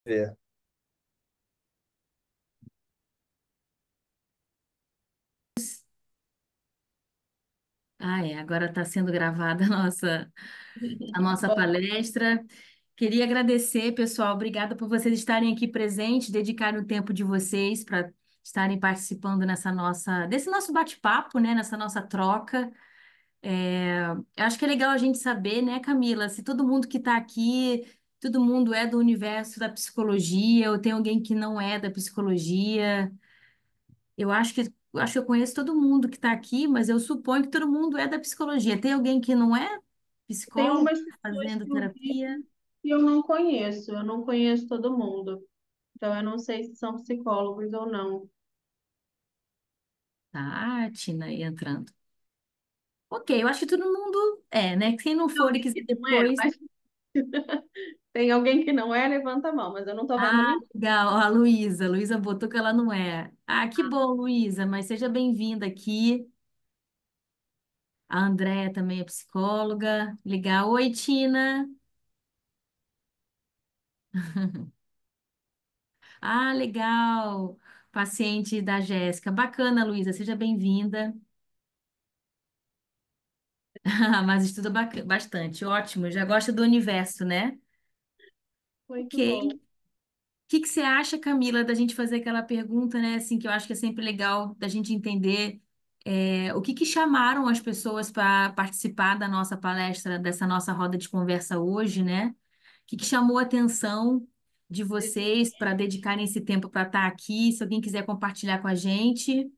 Ver. Ah, é. Agora está sendo gravada a nossa palestra. Queria agradecer, pessoal. Obrigada por vocês estarem aqui presentes, dedicarem o tempo de vocês para estarem participando desse nosso bate-papo, né? Nessa nossa troca. Eu acho que é legal a gente saber, né, Camila, se todo mundo que está aqui, todo mundo é do universo da psicologia, ou tem alguém que não é da psicologia. Eu acho que eu conheço todo mundo que está aqui, mas eu suponho que todo mundo é da psicologia. Tem alguém que não é Tem psicólogo, umas tá pessoas fazendo que eu terapia? vi que eu não conheço todo mundo. Então, eu não sei se são psicólogos ou não. Tá, a Tina aí entrando. Ok, eu acho que todo mundo é, né? Quem não Tem for e alguém quiser que não é, depois. mas tem alguém que não é, levanta a mão, mas eu não estou vendo Ah, ninguém. legal, a Luísa. A Luísa botou que ela não é. Ah, que bom, Luísa, mas seja bem-vinda aqui. A Andréia também é psicóloga. Legal. Oi, Tina. Ah, legal. Paciente da Jéssica. Bacana, Luísa, seja bem-vinda. Mas estuda bastante, ótimo. Já gosta do universo, né? Ok. Muito bom. O que que você acha, Camila, da gente fazer aquela pergunta, né? Assim, que eu acho que é sempre legal da gente entender o que que chamaram as pessoas para participar da nossa palestra, dessa nossa roda de conversa hoje, né? O que que chamou a atenção de Desse- vocês para dedicarem esse tempo para estar aqui? Se alguém quiser compartilhar com a gente,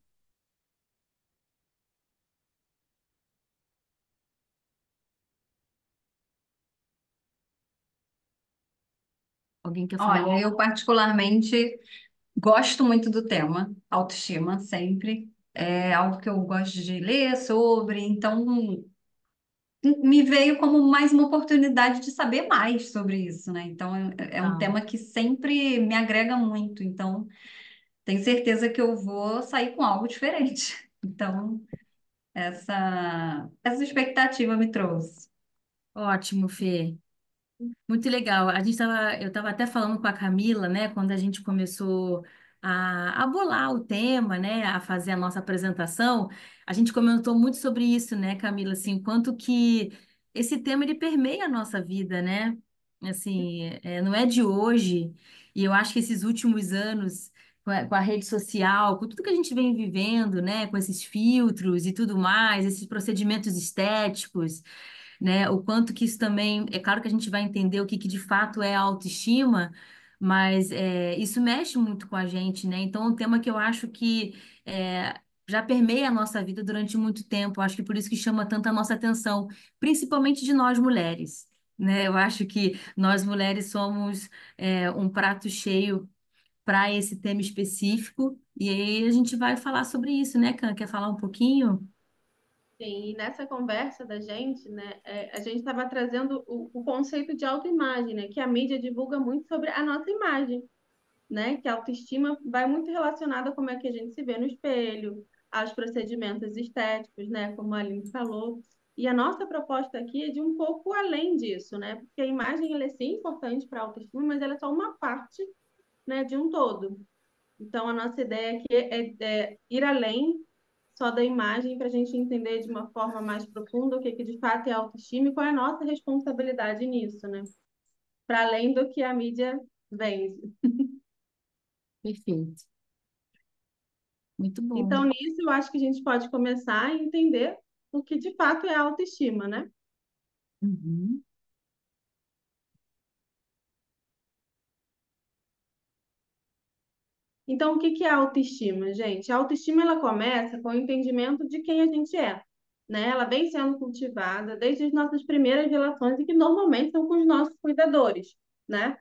alguém quer falar? Olha, eu particularmente gosto muito do tema, autoestima, sempre. É algo que eu gosto de ler sobre, então me veio como mais uma oportunidade de saber mais sobre isso, né? Então é um Não. tema que sempre me agrega muito, então tenho certeza que eu vou sair com algo diferente. Então, essa expectativa me trouxe. Ótimo, Fê. Muito legal. Eu estava até falando com a Camila, né, quando a gente começou a bolar o tema, né, a fazer a nossa apresentação, a gente comentou muito sobre isso, né, Camila, assim, quanto que esse tema ele permeia a nossa vida, né? Assim, não é de hoje, e eu acho que esses últimos anos com a rede social, com tudo que a gente vem vivendo, né, com esses filtros e tudo mais, esses procedimentos estéticos, né? O quanto que isso também, é claro que a gente vai entender o que, que de fato é a autoestima, mas isso mexe muito com a gente, né? Então, é um tema que eu acho que já permeia a nossa vida durante muito tempo. Eu acho que por isso que chama tanto a nossa atenção, principalmente de nós mulheres, né? Eu acho que nós mulheres somos um prato cheio para esse tema específico, e aí a gente vai falar sobre isso, né, Can? Quer falar um pouquinho? Sim, e nessa conversa da gente, né, a gente estava trazendo o conceito de autoimagem, né, que a mídia divulga muito sobre a nossa imagem, né? Que a autoestima vai muito relacionada a como é que a gente se vê no espelho, aos procedimentos estéticos, né? Como a Aline falou. E a nossa proposta aqui é de um pouco além disso, né? Porque a imagem ela é sim importante para a autoestima, mas ela é só uma parte, né, de um todo. Então, a nossa ideia aqui é ir além só da imagem para a gente entender de uma forma mais profunda o que, que de fato é autoestima e qual é a nossa responsabilidade nisso, né? Para além do que a mídia vende. Perfeito. Muito bom. Então, nisso, eu acho que a gente pode começar a entender o que de fato é a autoestima, né? Uhum. Então, o que que é a autoestima, gente? A autoestima ela começa com o entendimento de quem a gente é, né? Ela vem sendo cultivada desde as nossas primeiras relações e que normalmente são com os nossos cuidadores, né?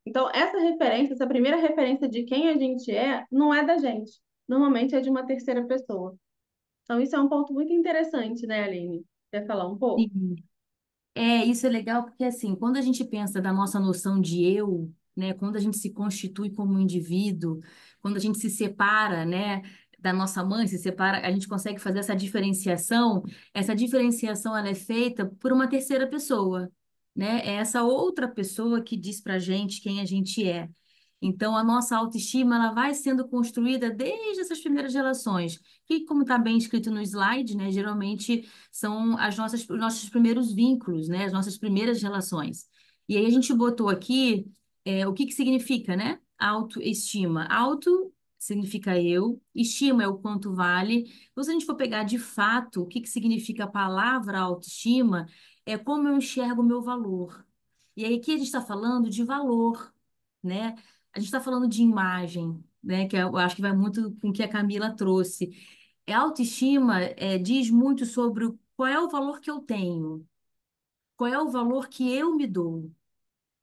Então, essa referência, essa primeira referência de quem a gente é, não é da gente. Normalmente é de uma terceira pessoa. Então, isso é um ponto muito interessante, né, Aline? Quer falar um pouco? Sim. Isso é legal porque, assim, quando a gente pensa da nossa noção de eu, né, quando a gente se constitui como um indivíduo, quando a gente se separa, né, da nossa mãe, se separa, a gente consegue fazer essa diferenciação ela é feita por uma terceira pessoa. né? É essa outra pessoa que diz pra gente quem a gente é. Então, a nossa autoestima, ela vai sendo construída desde essas primeiras relações, que, como está bem escrito no slide, né, geralmente são os nossos primeiros vínculos, né, as nossas primeiras relações. E aí a gente botou aqui o que que significa, né? Autoestima. Auto significa eu, estima é o quanto vale. Então, se a gente for pegar de fato o que que significa a palavra autoestima, é como eu enxergo o meu valor. E aí aqui a gente está falando de valor, né? A gente está falando de imagem, né? Que eu acho que vai muito com o que a Camila trouxe. A autoestima diz muito sobre qual é o valor que eu tenho, qual é o valor que eu me dou,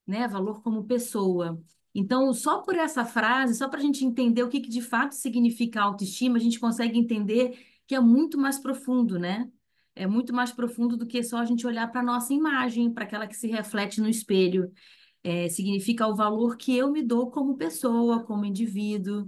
né? Valor como pessoa. Então, só por essa frase, só para a gente entender o que, que de fato significa autoestima, a gente consegue entender que é muito mais profundo, né? É muito mais profundo do que só a gente olhar para a nossa imagem, para aquela que se reflete no espelho. Significa o valor que eu me dou como pessoa, como indivíduo.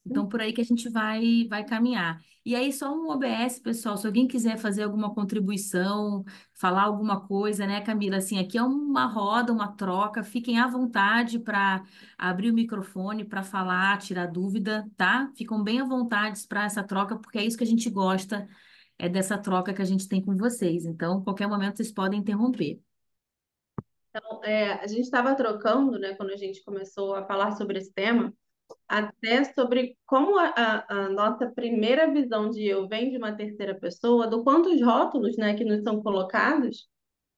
Então, por aí que a gente vai caminhar. E aí, só um OBS, pessoal, se alguém quiser fazer alguma contribuição, falar alguma coisa, né, Camila? Assim, aqui é uma roda, uma troca, fiquem à vontade para abrir o microfone, para falar, tirar dúvida, tá? Ficam bem à vontade para essa troca, porque é isso que a gente gosta, é dessa troca que a gente tem com vocês. Então, qualquer momento vocês podem interromper. Então, a gente estava trocando, né, quando a gente começou a falar sobre esse tema, até sobre como a nossa primeira visão de eu vem de uma terceira pessoa, do quanto os rótulos, né, que nos são colocados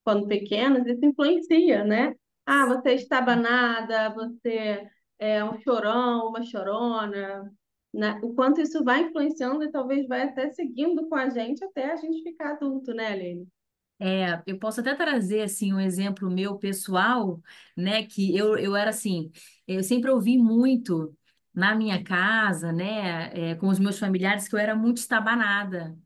quando pequenos, isso influencia, né? Ah, você é estabanada, você é um chorão, uma chorona, né? O quanto isso vai influenciando e talvez vai até seguindo com a gente até a gente ficar adulto, né, Aline? Eu posso até trazer assim um exemplo meu pessoal, né? Que eu era assim, eu sempre ouvi muito na minha casa, né? Com os meus familiares que eu era muito estabanada,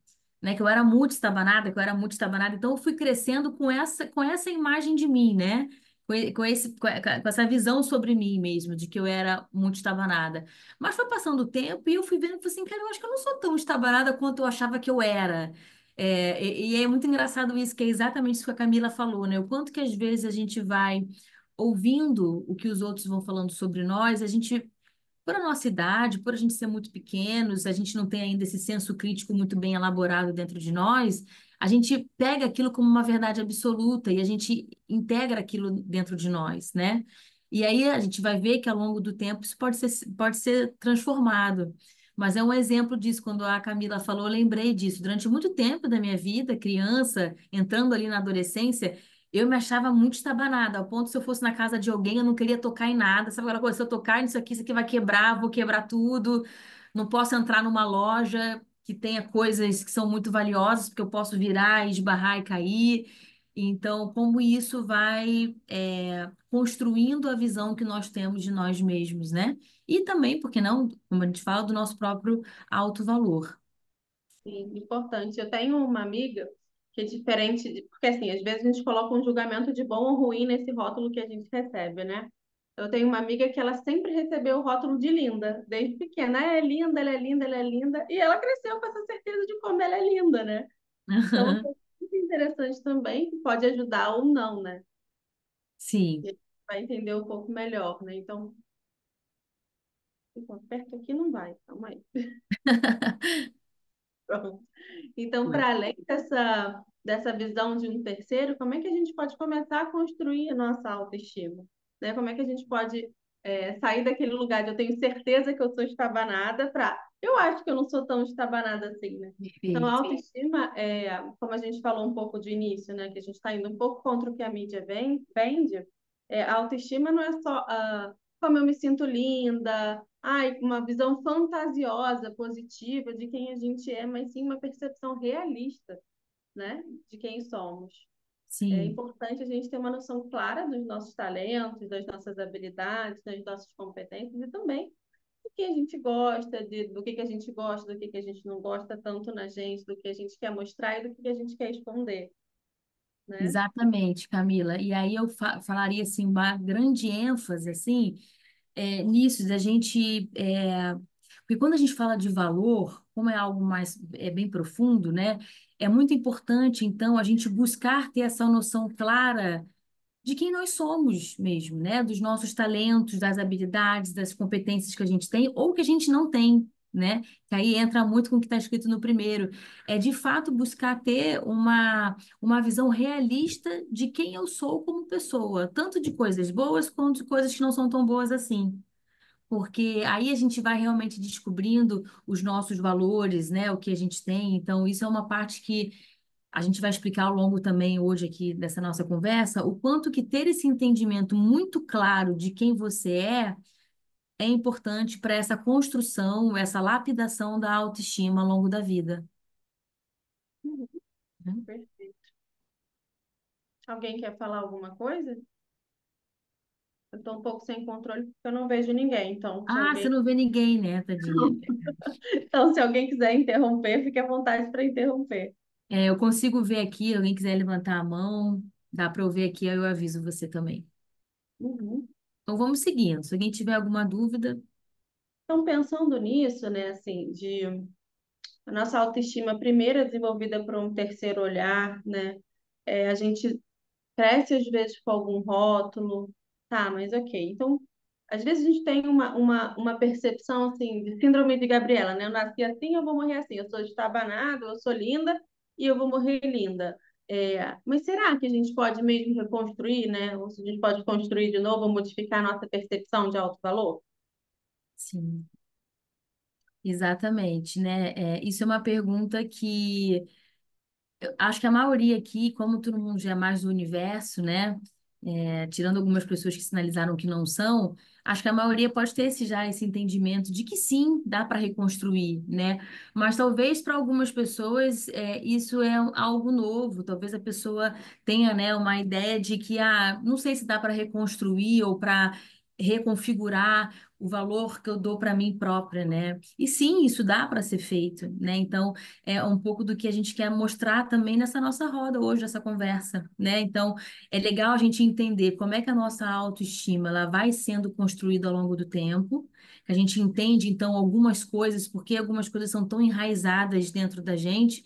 né? Que eu era muito estabanada, que eu era muito estabanada. Então eu fui crescendo com essa imagem de mim, né? Com essa visão sobre mim mesmo, de que eu era muito estabanada. Mas foi passando o tempo e eu fui vendo, falei assim, cara, eu acho que eu não sou tão estabanada quanto eu achava que eu era. E é muito engraçado isso, que é exatamente isso que a Camila falou, né? O quanto que às vezes a gente vai ouvindo o que os outros vão falando sobre nós, a gente, por a nossa idade, por a gente ser muito pequenos, a gente não tem ainda esse senso crítico muito bem elaborado dentro de nós, a gente pega aquilo como uma verdade absoluta e a gente integra aquilo dentro de nós, né? E aí a gente vai ver que ao longo do tempo isso pode ser transformado. Mas é um exemplo disso. Quando a Camila falou, eu lembrei disso. Durante muito tempo da minha vida, criança, entrando ali na adolescência, eu me achava muito estabanada, ao ponto se eu fosse na casa de alguém, eu não queria tocar em nada. Sabe aquela coisa, se eu tocar nisso aqui, isso aqui vai quebrar, vou quebrar tudo. Não posso entrar numa loja que tenha coisas que são muito valiosas, porque eu posso virar, esbarrar e cair. Então, como isso vai construindo a visão que nós temos de nós mesmos, né? E também, porque não, como a gente fala, do nosso próprio alto valor. Sim, importante. Eu tenho uma amiga que é diferente, porque assim, às vezes a gente coloca um julgamento de bom ou ruim nesse rótulo que a gente recebe, né? Eu tenho uma amiga que ela sempre recebeu o rótulo de linda, desde pequena. Ah, é linda, ela é linda, ela é linda. E ela cresceu com essa certeza de como ela é linda, né? Então, isso é muito interessante também, que pode ajudar ou não, né? E Sim. a gente vai entender um pouco melhor, né? Então, perto aqui não vai, calma aí. Pronto. Então, para além dessa visão de um terceiro, como é que a gente pode começar a construir a nossa autoestima? Né? Como é que a gente pode sair daquele lugar de eu tenho certeza que eu sou estabanada para eu acho que eu não sou tão estabanada assim, né? Então, a Perfeito. autoestima, como a gente falou um pouco de início, né? Que a gente está indo um pouco contra o que a mídia vende, a autoestima não é só como eu me sinto linda, ai, uma visão fantasiosa, positiva de quem a gente é, mas sim uma percepção realista, né, de quem somos. É Sim. importante a gente ter uma noção clara dos nossos talentos, das nossas habilidades, das nossas competências e também do que a gente gosta, do que a gente gosta, do que a gente não gosta tanto na gente, do que a gente quer mostrar e do que a gente quer esconder, né? Exatamente, Camila. E aí eu falaria assim uma grande ênfase assim nisso da gente, porque quando a gente fala de valor, como é algo mais bem profundo, né? É muito importante então a gente buscar ter essa noção clara de quem nós somos mesmo, né? Dos nossos talentos, das habilidades, das competências que a gente tem ou que a gente não tem, né? Que aí entra muito com o que está escrito no primeiro. É de fato buscar ter uma visão realista de quem eu sou como pessoa, tanto de coisas boas quanto de coisas que não são tão boas assim. Porque aí a gente vai realmente descobrindo os nossos valores, né? O que a gente tem. Então, isso é uma parte que a gente vai explicar ao longo também hoje aqui dessa nossa conversa, o quanto que ter esse entendimento muito claro de quem você é importante para essa construção, essa lapidação da autoestima ao longo da vida. Uhum, Né? perfeito. Alguém quer falar alguma coisa? Eu estou um pouco sem controle porque eu não vejo ninguém. Ah, você não vê ninguém, né, tadinha? Então, se alguém quiser interromper, fique à vontade para interromper. É, eu consigo ver aqui, alguém quiser levantar a mão, dá para eu ver aqui, aí eu aviso você também. Uhum. Então vamos seguindo. Se alguém tiver alguma dúvida, Então, pensando nisso, né, assim, de a nossa autoestima primeiro é desenvolvida por um terceiro olhar, né? A gente cresce às vezes com algum rótulo, tá, mas ok. Então, às vezes a gente tem uma percepção assim de síndrome de Gabriela, né? Eu nasci assim, eu vou morrer assim. Eu sou estabanada, eu sou linda e eu vou morrer linda. Mas será que a gente pode mesmo reconstruir, né? Ou se a gente pode construir de novo, ou modificar a nossa percepção de alto valor? sim, exatamente, né? Isso é uma pergunta que acho que a maioria aqui, como todo mundo já é mais do universo, né? Tirando algumas pessoas que sinalizaram que não são, acho que a maioria pode ter esse entendimento de que sim, dá para reconstruir, né? Mas talvez para algumas pessoas isso é algo novo. Talvez a pessoa tenha, né, uma ideia de que, não sei se dá para reconstruir ou para reconfigurar o valor que eu dou para mim própria, né? E sim, isso dá para ser feito, né? Então é um pouco do que a gente quer mostrar também nessa nossa roda hoje, essa conversa, né? Então, é legal a gente entender como é que a nossa autoestima ela vai sendo construída ao longo do tempo, que a gente entende, então, algumas coisas, porque algumas coisas são tão enraizadas dentro da gente.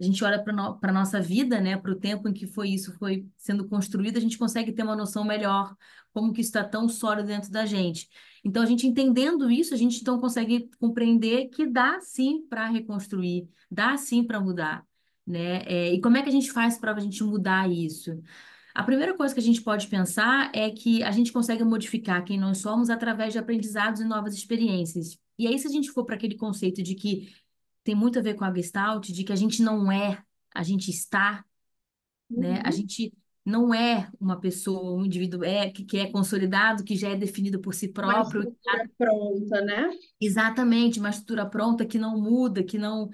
A gente olha para a nossa vida, né, para o tempo em que isso foi sendo construído, a gente consegue ter uma noção melhor como que isso está tão sólido dentro da gente. Então, a gente entendendo isso, a gente então consegue compreender que dá sim para reconstruir, dá sim para mudar, né? E como é que a gente faz para a gente mudar isso? A primeira coisa que a gente pode pensar é que a gente consegue modificar quem nós somos através de aprendizados e novas experiências. E aí, se a gente for para aquele conceito de que tem muito a ver com a Gestalt, de que a gente não é, a gente está, né? A Uhum. gente não é uma pessoa, um indivíduo que é consolidado, que já é definido por si Uma próprio. estrutura pronta, né? Exatamente, uma estrutura pronta que não muda, que não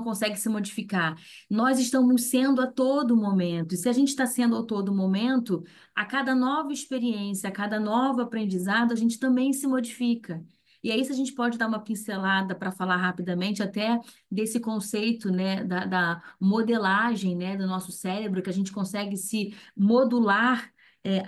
consegue se modificar. Nós estamos sendo a todo momento, e se a gente está sendo a todo momento, a cada nova experiência, a cada novo aprendizado, a gente também se modifica. E aí, se a gente pode dar uma pincelada para falar rapidamente até desse conceito, né, da modelagem, né, do nosso cérebro, que a gente consegue se modular,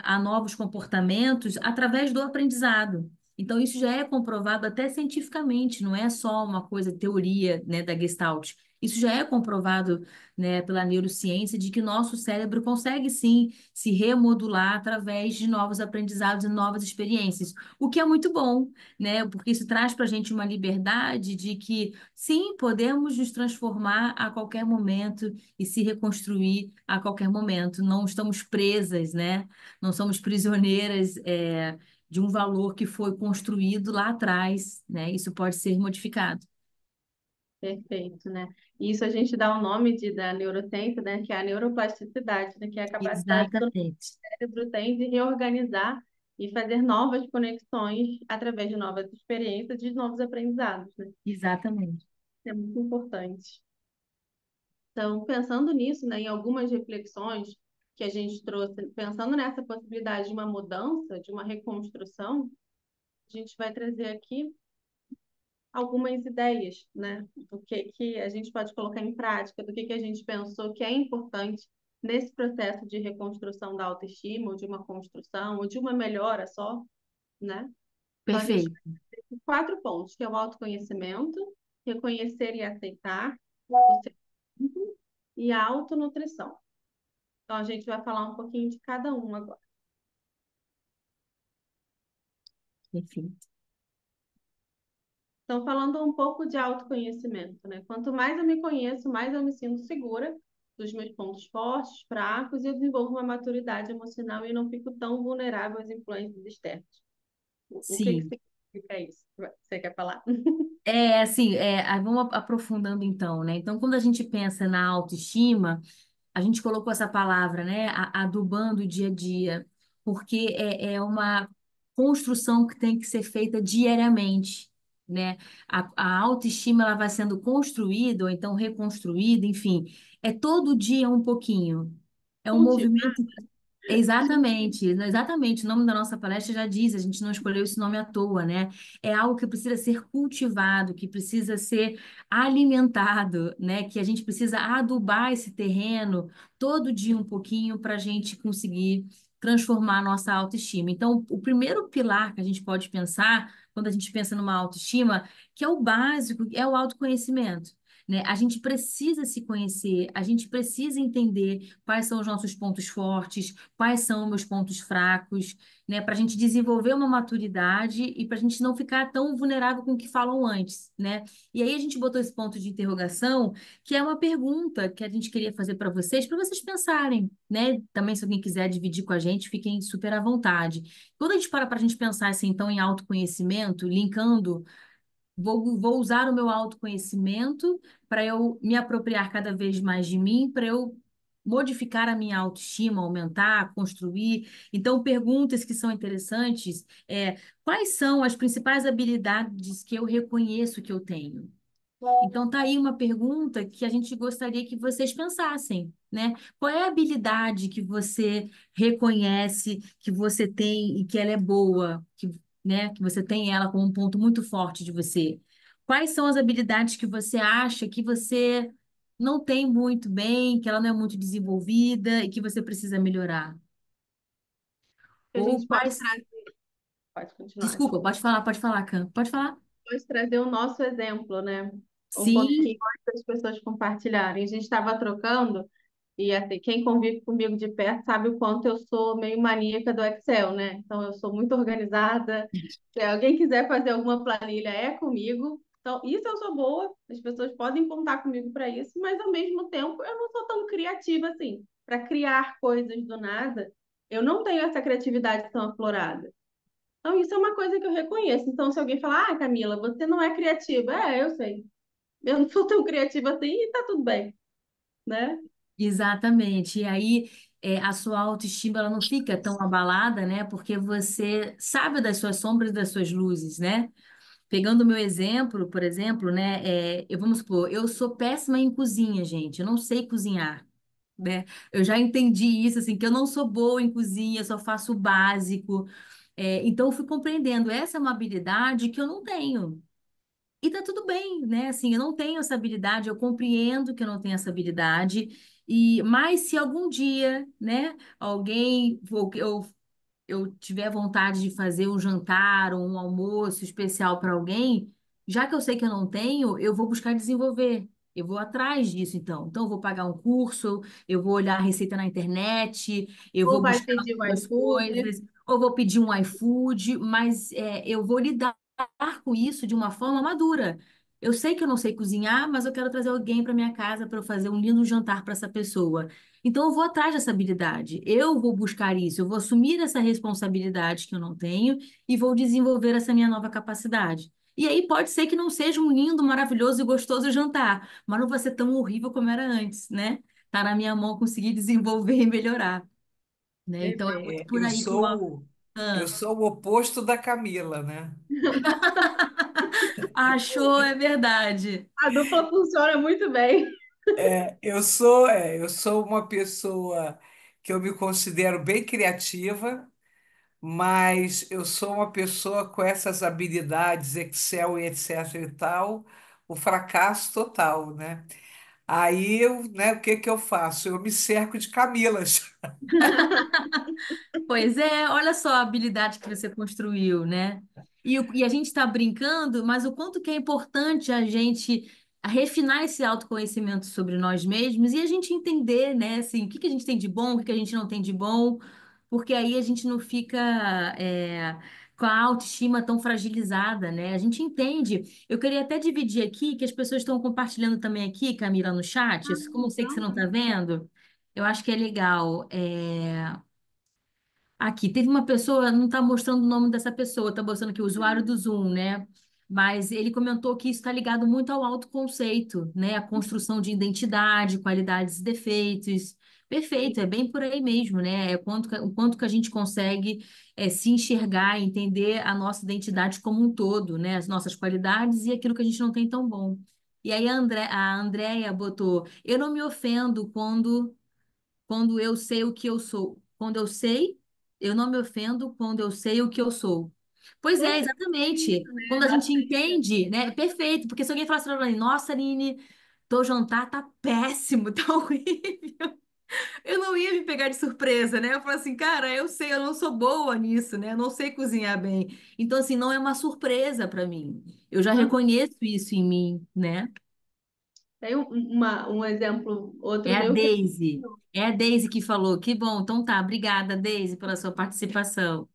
a novos comportamentos através do aprendizado. Então, isso já é comprovado até cientificamente, não é só uma coisa, teoria, né, da Gestalt. Isso já é comprovado, né, pela neurociência de que nosso cérebro consegue sim se remodular através de novos aprendizados e novas experiências, o que é muito bom, né, porque isso traz para a gente uma liberdade de que sim, podemos nos transformar a qualquer momento e se reconstruir a qualquer momento. Não estamos presas, né? Não somos prisioneiras, de um valor que foi construído lá atrás, né? Isso pode ser modificado. Perfeito, né? E isso a gente dá o nome da neurociência, né? Que é a neuroplasticidade, né? Que é a capacidade que o Exatamente, cérebro tem de reorganizar e fazer novas conexões através de novas experiências, de novos aprendizados, né? exatamente. É muito importante. Então, pensando nisso, né, em algumas reflexões que a gente trouxe, pensando nessa possibilidade de uma mudança, de uma reconstrução, a gente vai trazer aqui algumas ideias, né, do que a gente pode colocar em prática, do que a gente pensou que é importante nesse processo de reconstrução da autoestima, ou de uma construção, ou de uma melhora só, né? Então, a gente Perfeito. tem 4 pontos, que é o autoconhecimento, reconhecer e aceitar o ser e a autonutrição. Então, a gente vai falar um pouquinho de cada um agora. Enfim. Então, falando um pouco de autoconhecimento, né? Quanto mais eu me conheço, mais eu me sinto segura dos meus pontos fortes, fracos, e eu desenvolvo uma maturidade emocional e não fico tão vulnerável às influências externas. O que que Sim. significa isso? Você quer falar? Assim, vamos aprofundando então, né? Então, quando a gente pensa na autoestima, a gente colocou essa palavra, né? Adubando o dia a dia, porque é uma construção que tem que ser feita diariamente, né? A autoestima ela vai sendo construída ou então reconstruída, enfim, é todo dia um pouquinho. É um Cultivar. movimento. Exatamente, exatamente. O nome da nossa palestra já diz, a gente não escolheu esse nome à toa, né? É algo que precisa ser cultivado, que precisa ser alimentado, né? Que a gente precisa adubar esse terreno todo dia um pouquinho para a gente conseguir transformar a nossa autoestima. Então, o primeiro pilar que a gente pode pensar, quando a gente pensa numa autoestima, que é o básico, é o autoconhecimento. Né? A gente precisa se conhecer, a gente precisa entender quais são os nossos pontos fortes, quais são os meus pontos fracos, né? Para a gente desenvolver uma maturidade e para a gente não ficar tão vulnerável com o que falam antes, né? E aí a gente botou esse ponto de interrogação, que é uma pergunta que a gente queria fazer para vocês pensarem, né? Também, se alguém quiser dividir com a gente, fiquem super à vontade. Quando a gente para a gente pensar assim, então, em autoconhecimento, linkando. Vou usar o meu autoconhecimento para eu me apropriar cada vez mais de mim, para eu modificar a minha autoestima, aumentar, construir. Então, perguntas que são interessantes quais são as principais habilidades que eu reconheço que eu tenho? Então, tá aí uma pergunta que a gente gostaria que vocês pensassem, né? Qual é a habilidade que você reconhece que você tem e que ela é boa, né? Que você tem ela como um ponto muito forte de você? Quais são as habilidades que você acha que você não tem muito bem, que ela não é muito desenvolvida e que você precisa melhorar? Que a Ou gente pode quais... trazer. Pode continuar, Desculpa, desculpa. pode falar, Cam. Pode falar? Pode trazer o nosso exemplo, né? Um Sim, pouquinho antes das pessoas compartilharem. A gente estava trocando, e assim, quem convive comigo de perto sabe o quanto eu sou meio maníaca do Excel, né? Então, eu sou muito organizada. Se alguém quiser fazer alguma planilha, é comigo. Então, isso eu sou boa, as pessoas podem contar comigo para isso, mas ao mesmo tempo eu não sou tão criativa assim. Para criar coisas do nada, eu não tenho essa criatividade tão aflorada. Então, isso é uma coisa que eu reconheço. Então, se alguém falar, ah, Camila, você não é criativa. Eu sei. Eu não sou tão criativa assim e tá tudo bem, né? exatamente. E aí, a sua autoestima ela não fica tão abalada, né? Porque você sabe das suas sombras e das suas luzes, né? Pegando o meu exemplo, por exemplo, né? Vamos supor, eu sou péssima em cozinha, gente. Eu não sei cozinhar, né? Eu já entendi isso, assim, que eu não sou boa em cozinha, eu só faço o básico. Então, eu fui compreendendo, essa é uma habilidade que eu não tenho. E tá tudo bem, né? Assim, eu não tenho essa habilidade, eu compreendo que eu não tenho essa habilidade. Mas se algum dia, né, eu tiver vontade de fazer um jantar ou um almoço especial para alguém, já que eu sei que eu não tenho, eu vou buscar desenvolver. Eu vou atrás disso, então. Então, eu vou pagar um curso, eu vou olhar a receita na internet, eu Ou vou vai buscar pedir o outras iFood, coisas, ou vou pedir um iFood, mas eu vou lidar com isso de uma forma madura. Eu sei que eu não sei cozinhar, mas eu quero trazer alguém para minha casa para eu fazer um lindo jantar para essa pessoa. Então, eu vou atrás dessa habilidade. Eu vou buscar isso, eu vou assumir essa responsabilidade que eu não tenho e vou desenvolver essa minha nova capacidade. E aí pode ser que não seja um lindo, maravilhoso e gostoso jantar, mas não vai ser tão horrível como era antes, né? Tá na minha mão conseguir desenvolver e melhorar, né? Então é muito perfeito. por aí que o... Eu Ah, sou o oposto da Camila, né? achou, é verdade. A dupla funciona muito bem. Eu sou uma pessoa que eu me considero bem criativa, mas eu sou uma pessoa com essas habilidades, Excel e etc e tal, o fracasso total, né? Aí eu, né, o que que eu faço? Eu me cerco de Camilas. Pois é, olha só a habilidade que você construiu, né? E a gente está brincando, mas o quanto que é importante a gente a refinar esse autoconhecimento sobre nós mesmos e a gente entender, né, assim, o que que a gente tem de bom, o que que a gente não tem de bom, porque aí a gente não fica com a autoestima tão fragilizada, né? A gente entende. Eu queria até dividir aqui, que as pessoas estão compartilhando também aqui, Camila, no chat, como eu sei que você não está vendo, eu acho que é legal. Aqui, teve uma pessoa, não está mostrando o nome dessa pessoa, está mostrando aqui o usuário do Zoom, né? Mas ele comentou que isso está ligado muito ao autoconceito, né? A construção de identidade, qualidades e defeitos. Perfeito, é bem por aí mesmo, né? É o quanto que a gente consegue se enxergar, entender a nossa identidade como um todo, né? As nossas qualidades e aquilo que a gente não tem tão bom. E aí a Andrea botou, eu não me ofendo quando eu sei o que eu sou. Quando eu sei, eu não me ofendo quando eu sei o que eu sou. Pois é, exatamente. Perfeito, né? Quando a gente Bastante. entende, né? Perfeito. Porque se alguém falasse pra mim, nossa, Aline, teu jantar tá péssimo, tá horrível. Eu não ia me pegar de surpresa, né? Eu falo assim, cara, eu sei, eu não sou boa nisso, né? Eu não sei cozinhar bem. Então, assim, não é uma surpresa para mim. Eu já Uhum. reconheço isso em mim, né? Tem um exemplo, É outro a meu que Daisy. É a Daisy que falou. Que bom. Então tá, obrigada, Daisy, pela sua participação.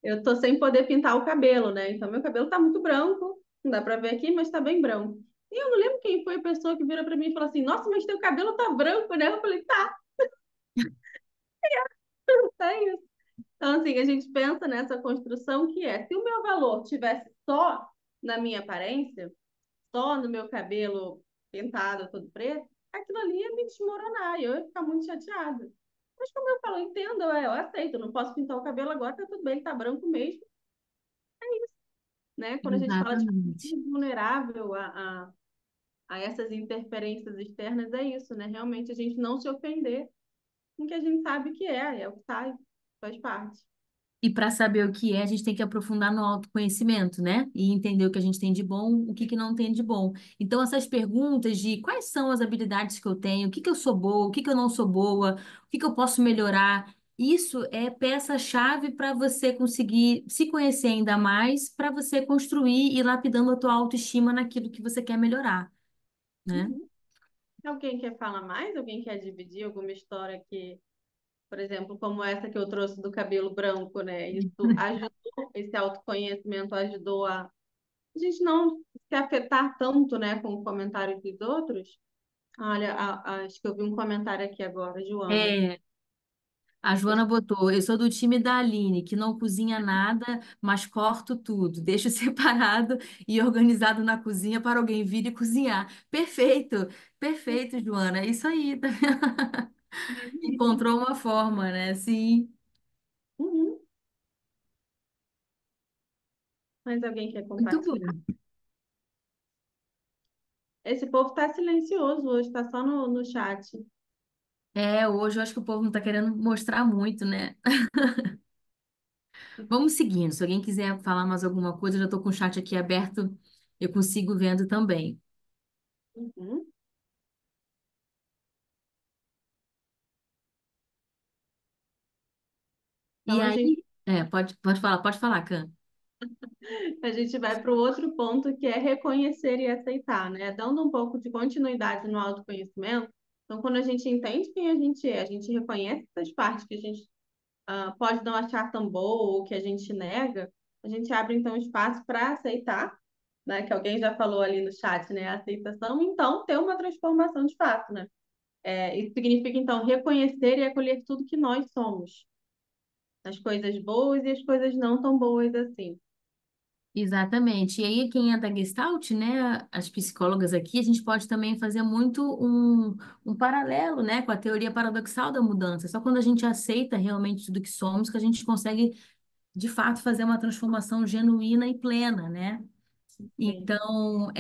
eu tô sem poder pintar o cabelo, né? Então meu cabelo tá muito branco, não dá pra ver aqui, mas tá bem branco. E eu não lembro quem foi a pessoa que virou pra mim e falou assim: Nossa, mas teu cabelo tá branco, né? Eu falei: Tá, tá isso. Então, assim, a gente pensa nessa construção que é: se o meu valor tivesse só na minha aparência, só no meu cabelo pintado, todo preto, aquilo ali ia me desmoronar e eu ia ficar muito chateada. Mas como eu falo, eu entendo, eu aceito, eu não posso pintar o cabelo agora, tá tudo bem, ele tá branco mesmo, né? Quando a gente fala de Exatamente. vulnerável a essas interferências externas, é isso, né? Realmente a gente não se ofender com o que a gente sabe que é o que sai, faz parte. E para saber o que é, a gente tem que aprofundar no autoconhecimento, né? E entender o que a gente tem de bom, o que que não tem de bom. Então, essas perguntas de quais são as habilidades que eu tenho, o que que eu sou boa, o que que eu não sou boa, o que que eu posso melhorar, isso é peça-chave para você conseguir se conhecer ainda mais, para você construir e ir lapidando a tua autoestima naquilo que você quer melhorar, né? Uhum. Alguém quer falar mais? Alguém quer dividir alguma história que, por exemplo, como essa que eu trouxe do cabelo branco, né? Isso ajudou, esse autoconhecimento ajudou a gente não se afetar tanto, né, com o comentário dos outros. Olha, acho que eu vi um comentário aqui agora, Joana. É, a Joana botou, eu sou do time da Aline, que não cozinha nada, mas corto tudo. Deixo separado e organizado na cozinha para alguém vir e cozinhar. Perfeito, perfeito, Joana. É isso aí. Tá? Encontrou uma forma, né? Sim. Uhum. Mais alguém quer Muito compartilhar? bom. Esse povo tá silencioso hoje, tá só no chat. É, hoje eu acho que o povo não está querendo mostrar muito, né? Vamos seguindo. Se alguém quiser falar mais alguma coisa, eu já estou com o chat aqui aberto, eu consigo vendo também. Uhum. E Então aí, pode falar, Can. a gente vai para o outro ponto que é reconhecer e aceitar, né? Dando um pouco de continuidade no autoconhecimento. Então, quando a gente entende quem a gente reconhece essas partes que a gente pode não achar tão boa ou que a gente nega, a gente abre então espaço para aceitar, né? Que alguém já falou ali no chat, né? A aceitação, então ter uma transformação de fato, né? Isso significa então reconhecer e acolher tudo que nós somos, as coisas boas e as coisas não tão boas assim. Exatamente. E aí, quem é da Gestalt, né, as psicólogas aqui, a gente pode também fazer muito um paralelo, né, com a teoria paradoxal da mudança. Só quando a gente aceita realmente tudo que somos, que a gente consegue, de fato, fazer uma transformação genuína e plena, né? Sim. Então,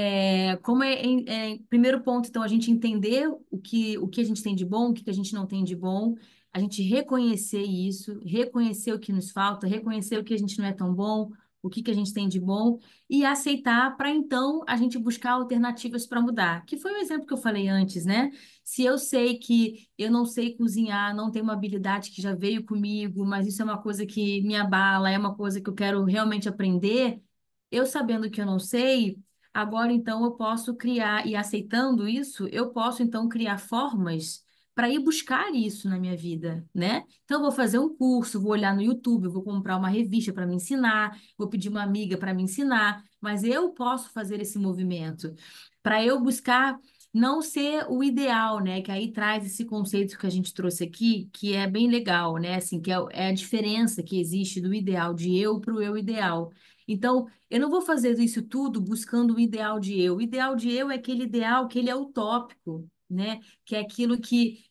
primeiro ponto, então, a gente entender o que a gente tem de bom, o que a gente não tem de bom, a gente reconhecer isso, reconhecer o que nos falta, reconhecer o que a gente não é tão bom, o que a gente tem de bom, e aceitar para então a gente buscar alternativas para mudar. Que foi o exemplo que eu falei antes, né? Se eu sei que eu não sei cozinhar, não tenho uma habilidade que já veio comigo, mas isso é uma coisa que me abala, é uma coisa que eu quero realmente aprender. Eu sabendo que eu não sei, agora então eu posso criar, e aceitando isso, eu posso então criar formas para ir buscar isso na minha vida, né? Então, eu vou fazer um curso, vou olhar no YouTube, vou comprar uma revista para me ensinar, vou pedir uma amiga para me ensinar, mas eu posso fazer esse movimento para eu buscar não ser o ideal, né? Que aí traz esse conceito que a gente trouxe aqui, que é bem legal, né? Assim, que é a diferença que existe do ideal de eu para o eu ideal. Então, eu não vou fazer isso tudo buscando o ideal de eu. O ideal de eu é aquele ideal que ele é utópico, né? Que é aquilo que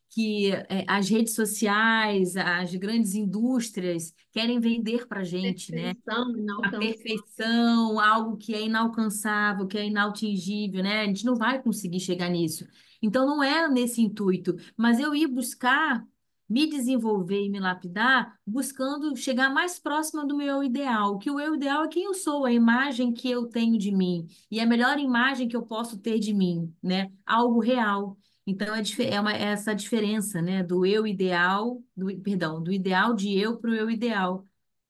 as redes sociais, as grandes indústrias querem vender para a gente, né? Perfeição, A inalcançável. perfeição, algo que é inalcançável, que é inatingível, né? A gente não vai conseguir chegar nisso. Então, não é nesse intuito, mas eu ir buscar me desenvolver e me lapidar, buscando chegar mais próxima do meu eu ideal, que o eu ideal é quem eu sou, a imagem que eu tenho de mim, e a melhor imagem que eu posso ter de mim, né? Algo real. Então, é essa diferença, né? Do eu ideal, perdão, do ideal de eu para o eu ideal.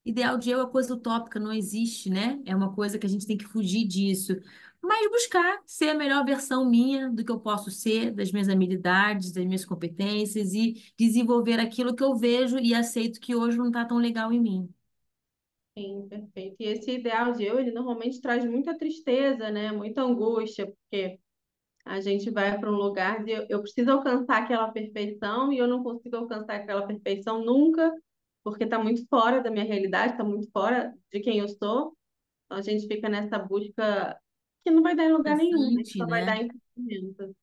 Ideal de eu é coisa utópica, não existe, né? É uma coisa que a gente tem que fugir disso. Mas buscar ser a melhor versão minha do que eu posso ser, das minhas habilidades, das minhas competências e desenvolver aquilo que eu vejo e aceito que hoje não está tão legal em mim. Sim, perfeito. E esse ideal de eu, ele normalmente traz muita tristeza, né? Muita angústia, porque a gente vai para um lugar de eu preciso alcançar aquela perfeição e eu não consigo alcançar aquela perfeição nunca, porque está muito fora da minha realidade, está muito fora de quem eu sou. Então a gente fica nessa busca que não vai dar em lugar nenhum, né? Que Interessante, só vai dar né? em sofrimento.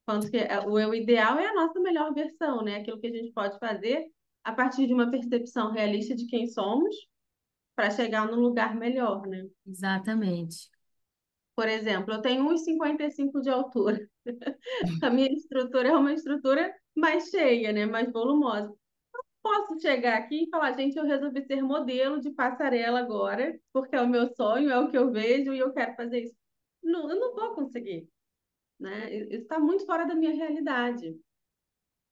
Quanto que o eu ideal é a nossa melhor versão, né? Aquilo que a gente pode fazer a partir de uma percepção realista de quem somos para chegar num lugar melhor, né? Exatamente. Por exemplo, eu tenho 1,55 de altura. A minha estrutura é uma estrutura mais cheia, né? Mais volumosa. Posso chegar aqui e falar, gente, eu resolvi ser modelo de passarela agora, porque é o meu sonho, é o que eu vejo e eu quero fazer isso. Não, eu não vou conseguir, né? Isso está muito fora da minha realidade.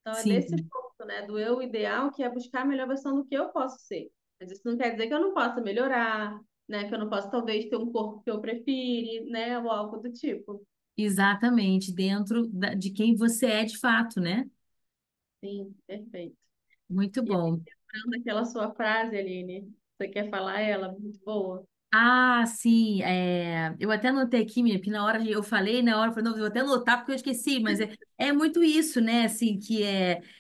Então, é desse Sim. ponto, né? Do eu ideal, que é buscar a melhor versão do que eu posso ser. Mas isso não quer dizer que eu não possa melhorar, né? Que eu não possa, talvez, ter um corpo que eu prefire, né? Ou algo do tipo. Exatamente, de quem você é de fato, né? Sim, perfeito. Muito E aí, bom. lembrando aquela sua frase, Aline, você quer falar ela? Muito boa. Ah, sim, eu até anotei aqui, minha, que na hora eu falei, na hora eu falei, não, eu vou até anotar porque eu esqueci, mas é muito isso, né, assim,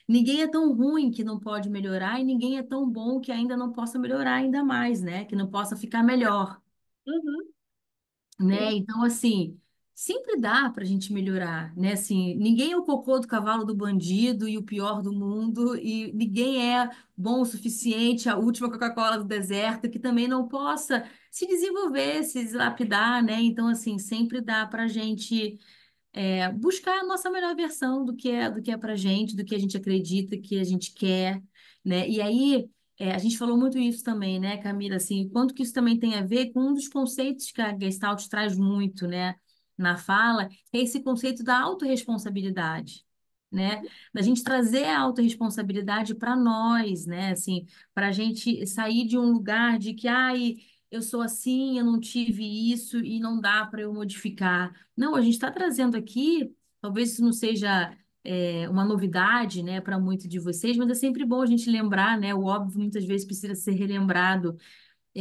ninguém é tão ruim que não pode melhorar e ninguém é tão bom que ainda não possa melhorar ainda mais, né, que não possa ficar melhor, Uhum, né, sim, então, assim, sempre dá pra gente melhorar, né, assim, ninguém é o cocô do cavalo do bandido e o pior do mundo e ninguém é bom o suficiente, a última Coca-Cola do deserto, que também não possa se desenvolver, se lapidar, né? Então, assim, sempre dá para a gente buscar a nossa melhor versão do que é para gente, do que a gente acredita, que a gente quer, né? E aí, a gente falou muito isso também, né, Camila? Assim, quanto que isso também tem a ver com um dos conceitos que a Gestalt traz muito, né, na fala, é esse conceito da autorresponsabilidade. Né? Da gente trazer a autorresponsabilidade para nós, né? Assim, para a gente sair de um lugar de que, ai, eu sou assim, eu não tive isso e não dá para eu modificar. Não, a gente está trazendo aqui, talvez isso não seja uma novidade, né, para muitos de vocês, mas é sempre bom a gente lembrar, né? O óbvio muitas vezes precisa ser relembrado.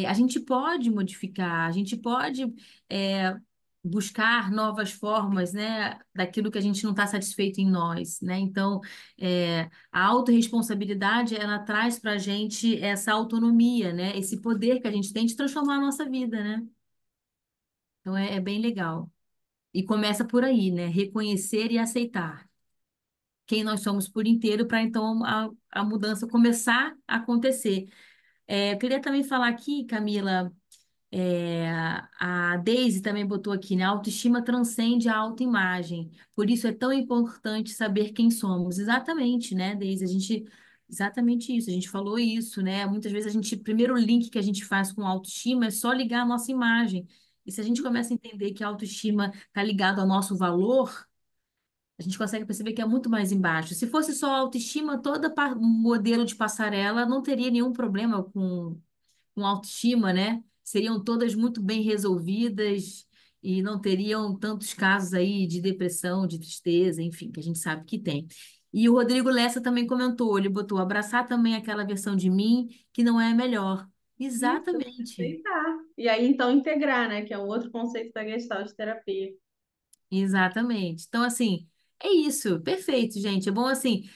A gente pode modificar, a gente pode é, buscar novas formas, né, daquilo que a gente não está satisfeito em nós, né? Então, a autorresponsabilidade, ela traz para a gente essa autonomia, né? Esse poder que a gente tem de transformar a nossa vida, né? Então, é bem legal. E começa por aí, né? Reconhecer e aceitar quem nós somos por inteiro para então a mudança começar a acontecer. Eu queria também falar aqui, Camila, a Daisy também botou aqui, né? A autoestima transcende a autoimagem. Por isso é tão importante saber quem somos. Exatamente, né, Daisy? Exatamente isso. A gente falou isso, né? Muitas vezes o primeiro link que a gente faz com a autoestima é só ligar a nossa imagem. E se a gente começa a entender que a autoestima está ligado ao nosso valor, a gente consegue perceber que é muito mais embaixo. Se fosse só autoestima, toda modelo de passarela não teria nenhum problema com autoestima, né? Seriam todas muito bem resolvidas e não teriam tantos casos aí de depressão, de tristeza, enfim, que a gente sabe que tem. E o Rodrigo Lessa também comentou, ele botou abraçar também aquela versão de mim que não é a melhor. Isso, Exatamente. aceitar. E aí, então, integrar, né? Que é um outro conceito da Gestalt terapia. Exatamente. Então, assim, é isso. Perfeito, gente. É bom assim.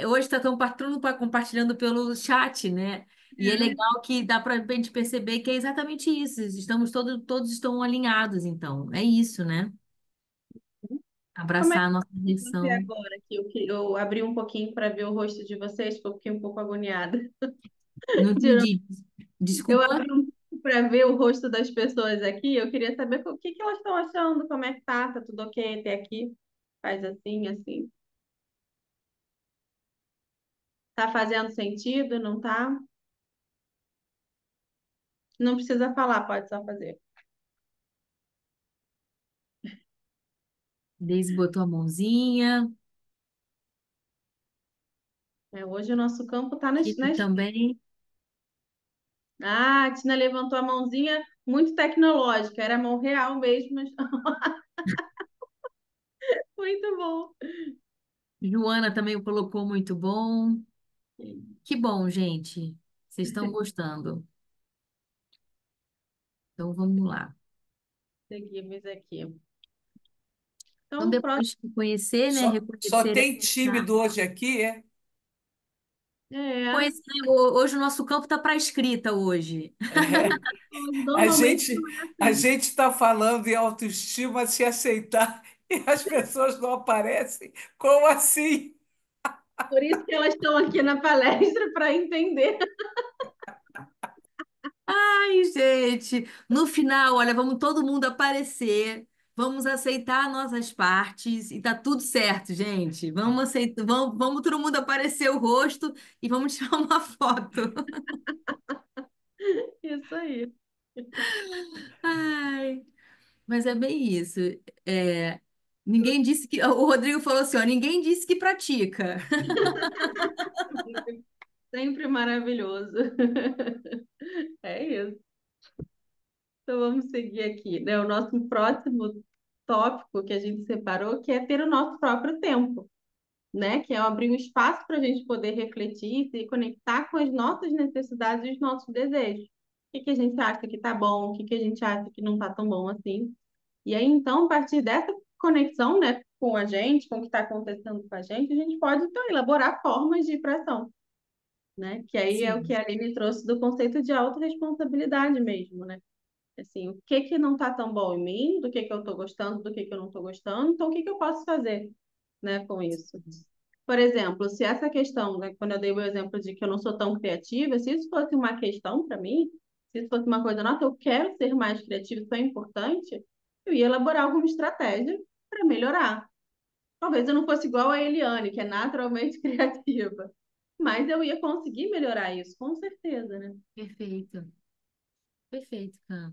Hoje estão compartilhando pelo chat, né? E é legal que dá para a gente perceber que é exatamente isso. Todos estão alinhados, então. É isso, né? Como é Abraçar a nossa que você versão. agora? Que eu abri um pouquinho para ver o rosto de vocês, porque eu fiquei um pouco agoniada. Não entendi. Eu Desculpa. abri um pouco para ver o rosto das pessoas aqui. Eu queria saber o que que elas estão achando, como é que tá, tá tudo ok até aqui? Faz assim, assim. Tá fazendo sentido? Não tá? Não precisa falar, pode só fazer. Deise botou a mãozinha. É, hoje o nosso campo tá Kiko nas... também. Ah, a Tina levantou a mãozinha muito tecnológica, era a mão real mesmo, mas muito bom. Joana também colocou muito bom. Que bom, gente. Vocês estão gostando. Então vamos lá. Seguimos aqui. Então, Então, o próximo depois que conhecer, né, Só reconhecer, tem aceitar. tímido hoje aqui, é? é, Pois é, hoje o nosso campo está para escrita hoje. É. A normalmente gente não é a assim. gente está falando em autoestima, se aceitar, e as pessoas não aparecem. Como assim? Por isso que elas estão aqui na palestra para entender. Ai, gente, no final, olha, vamos todo mundo aparecer, vamos aceitar nossas partes e tá tudo certo, gente. Vamos aceitar, vamos todo mundo aparecer o rosto e vamos tirar uma foto. Isso aí. Ai. Mas é bem isso. É, ninguém disse que. O Rodrigo falou assim: ó, ninguém disse que pratica. Sempre maravilhoso. É isso. Então vamos seguir aqui, né? O nosso próximo tópico que a gente separou, que é ter o nosso próprio tempo, né? Que é abrir um espaço para a gente poder refletir, se conectar com as nossas necessidades e os nossos desejos. O que que a gente acha que tá bom, o que que a gente acha que não tá tão bom assim. E aí, então, a partir dessa conexão, né, com a gente, com o que está acontecendo com a gente pode, então, elaborar formas de ir para ação, né? Que aí é o que Sim, a Aline trouxe do conceito de autorresponsabilidade mesmo, né? Assim, o que que não está tão bom em mim, do que eu estou gostando, do que eu não estou gostando, então o que que eu posso fazer, né, com isso? Por exemplo, se essa questão, né, quando eu dei o exemplo de que eu não sou tão criativa, se isso fosse uma questão para mim, se isso fosse uma coisa, nossa, eu quero ser mais criativa, isso é importante, eu ia elaborar alguma estratégia para melhorar. Talvez eu não fosse igual a Eliane, que é naturalmente criativa, mas eu ia conseguir melhorar isso, com certeza, né? perfeito. Perfeito, cara.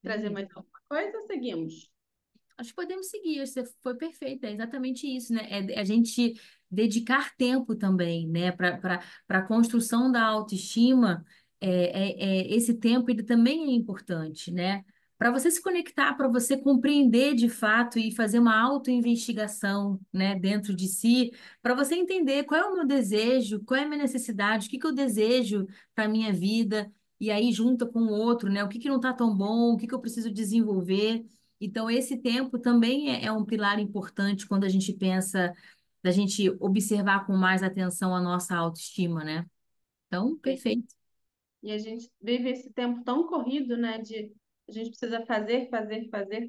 Trazer Bem mais isso. alguma coisa, seguimos. Acho que podemos seguir, você foi perfeita, é exatamente isso, né? É a gente dedicar tempo também, né? Para a construção da autoestima, esse tempo ele também é importante, né? Para você se conectar, para você compreender de fato e fazer uma autoinvestigação, né, dentro de si, para você entender qual é o meu desejo, qual é a minha necessidade, o que que eu desejo para a minha vida, e aí junta com o outro, né? O que que não está tão bom, o que que eu preciso desenvolver. Então, esse tempo também é um pilar importante quando a gente pensa da gente observar com mais atenção a nossa autoestima, né? Então, perfeito. E a gente vive esse tempo tão corrido, né? De a gente precisa fazer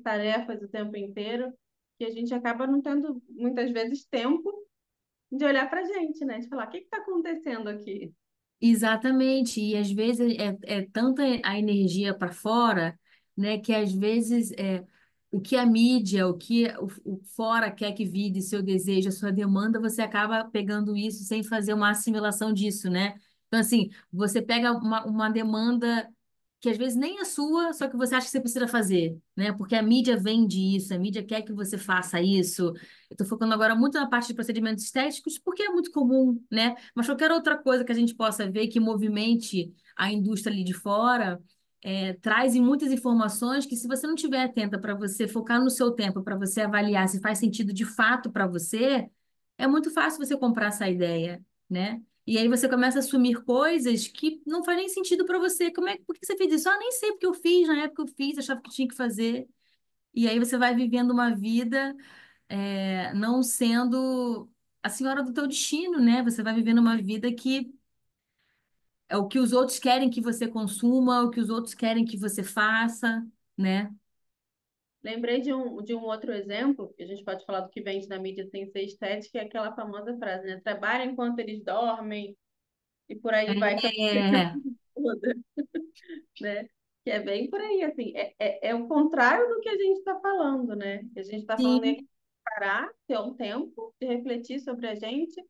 tarefas o tempo inteiro, que a gente acaba não tendo muitas vezes tempo de olhar para a gente, né? De falar, o que está acontecendo aqui? Exatamente. E às vezes é tanta a energia para fora, né, que às vezes o que a mídia, o fora quer que vire seu desejo, a sua demanda, você acaba pegando isso sem fazer uma assimilação disso, né? Então, assim, você pega uma demanda que às vezes nem é sua, só que você acha que você precisa fazer, né? Porque a mídia vende isso, a mídia quer que você faça isso. Eu estou focando agora muito na parte de procedimentos estéticos, porque é muito comum, né? Mas qualquer outra coisa que a gente possa ver que movimente a indústria ali de fora, trazem muitas informações que, se você não estiver atenta para você focar no seu tempo, para você avaliar se faz sentido de fato para você, é muito fácil você comprar essa ideia, né? E aí você começa a assumir coisas que não faz nem sentido para você. Por que você fez isso? Ah, nem sei porque eu fiz, na época eu fiz, achava que tinha que fazer. E aí você vai vivendo uma vida não sendo a senhora do teu destino, né? Você vai vivendo uma vida que é o que os outros querem que você consuma, o que os outros querem que você faça, né? Lembrei de um outro exemplo, que a gente pode falar do que vende na mídia sem ser estética, é aquela famosa frase, né? Trabalha enquanto eles dormem, e por aí vai com a É, toda, né? Que é bem por aí, assim, é o contrário do que a gente está falando, né? Que a gente está falando é sim, parar, ter um tempo de refletir sobre a gente,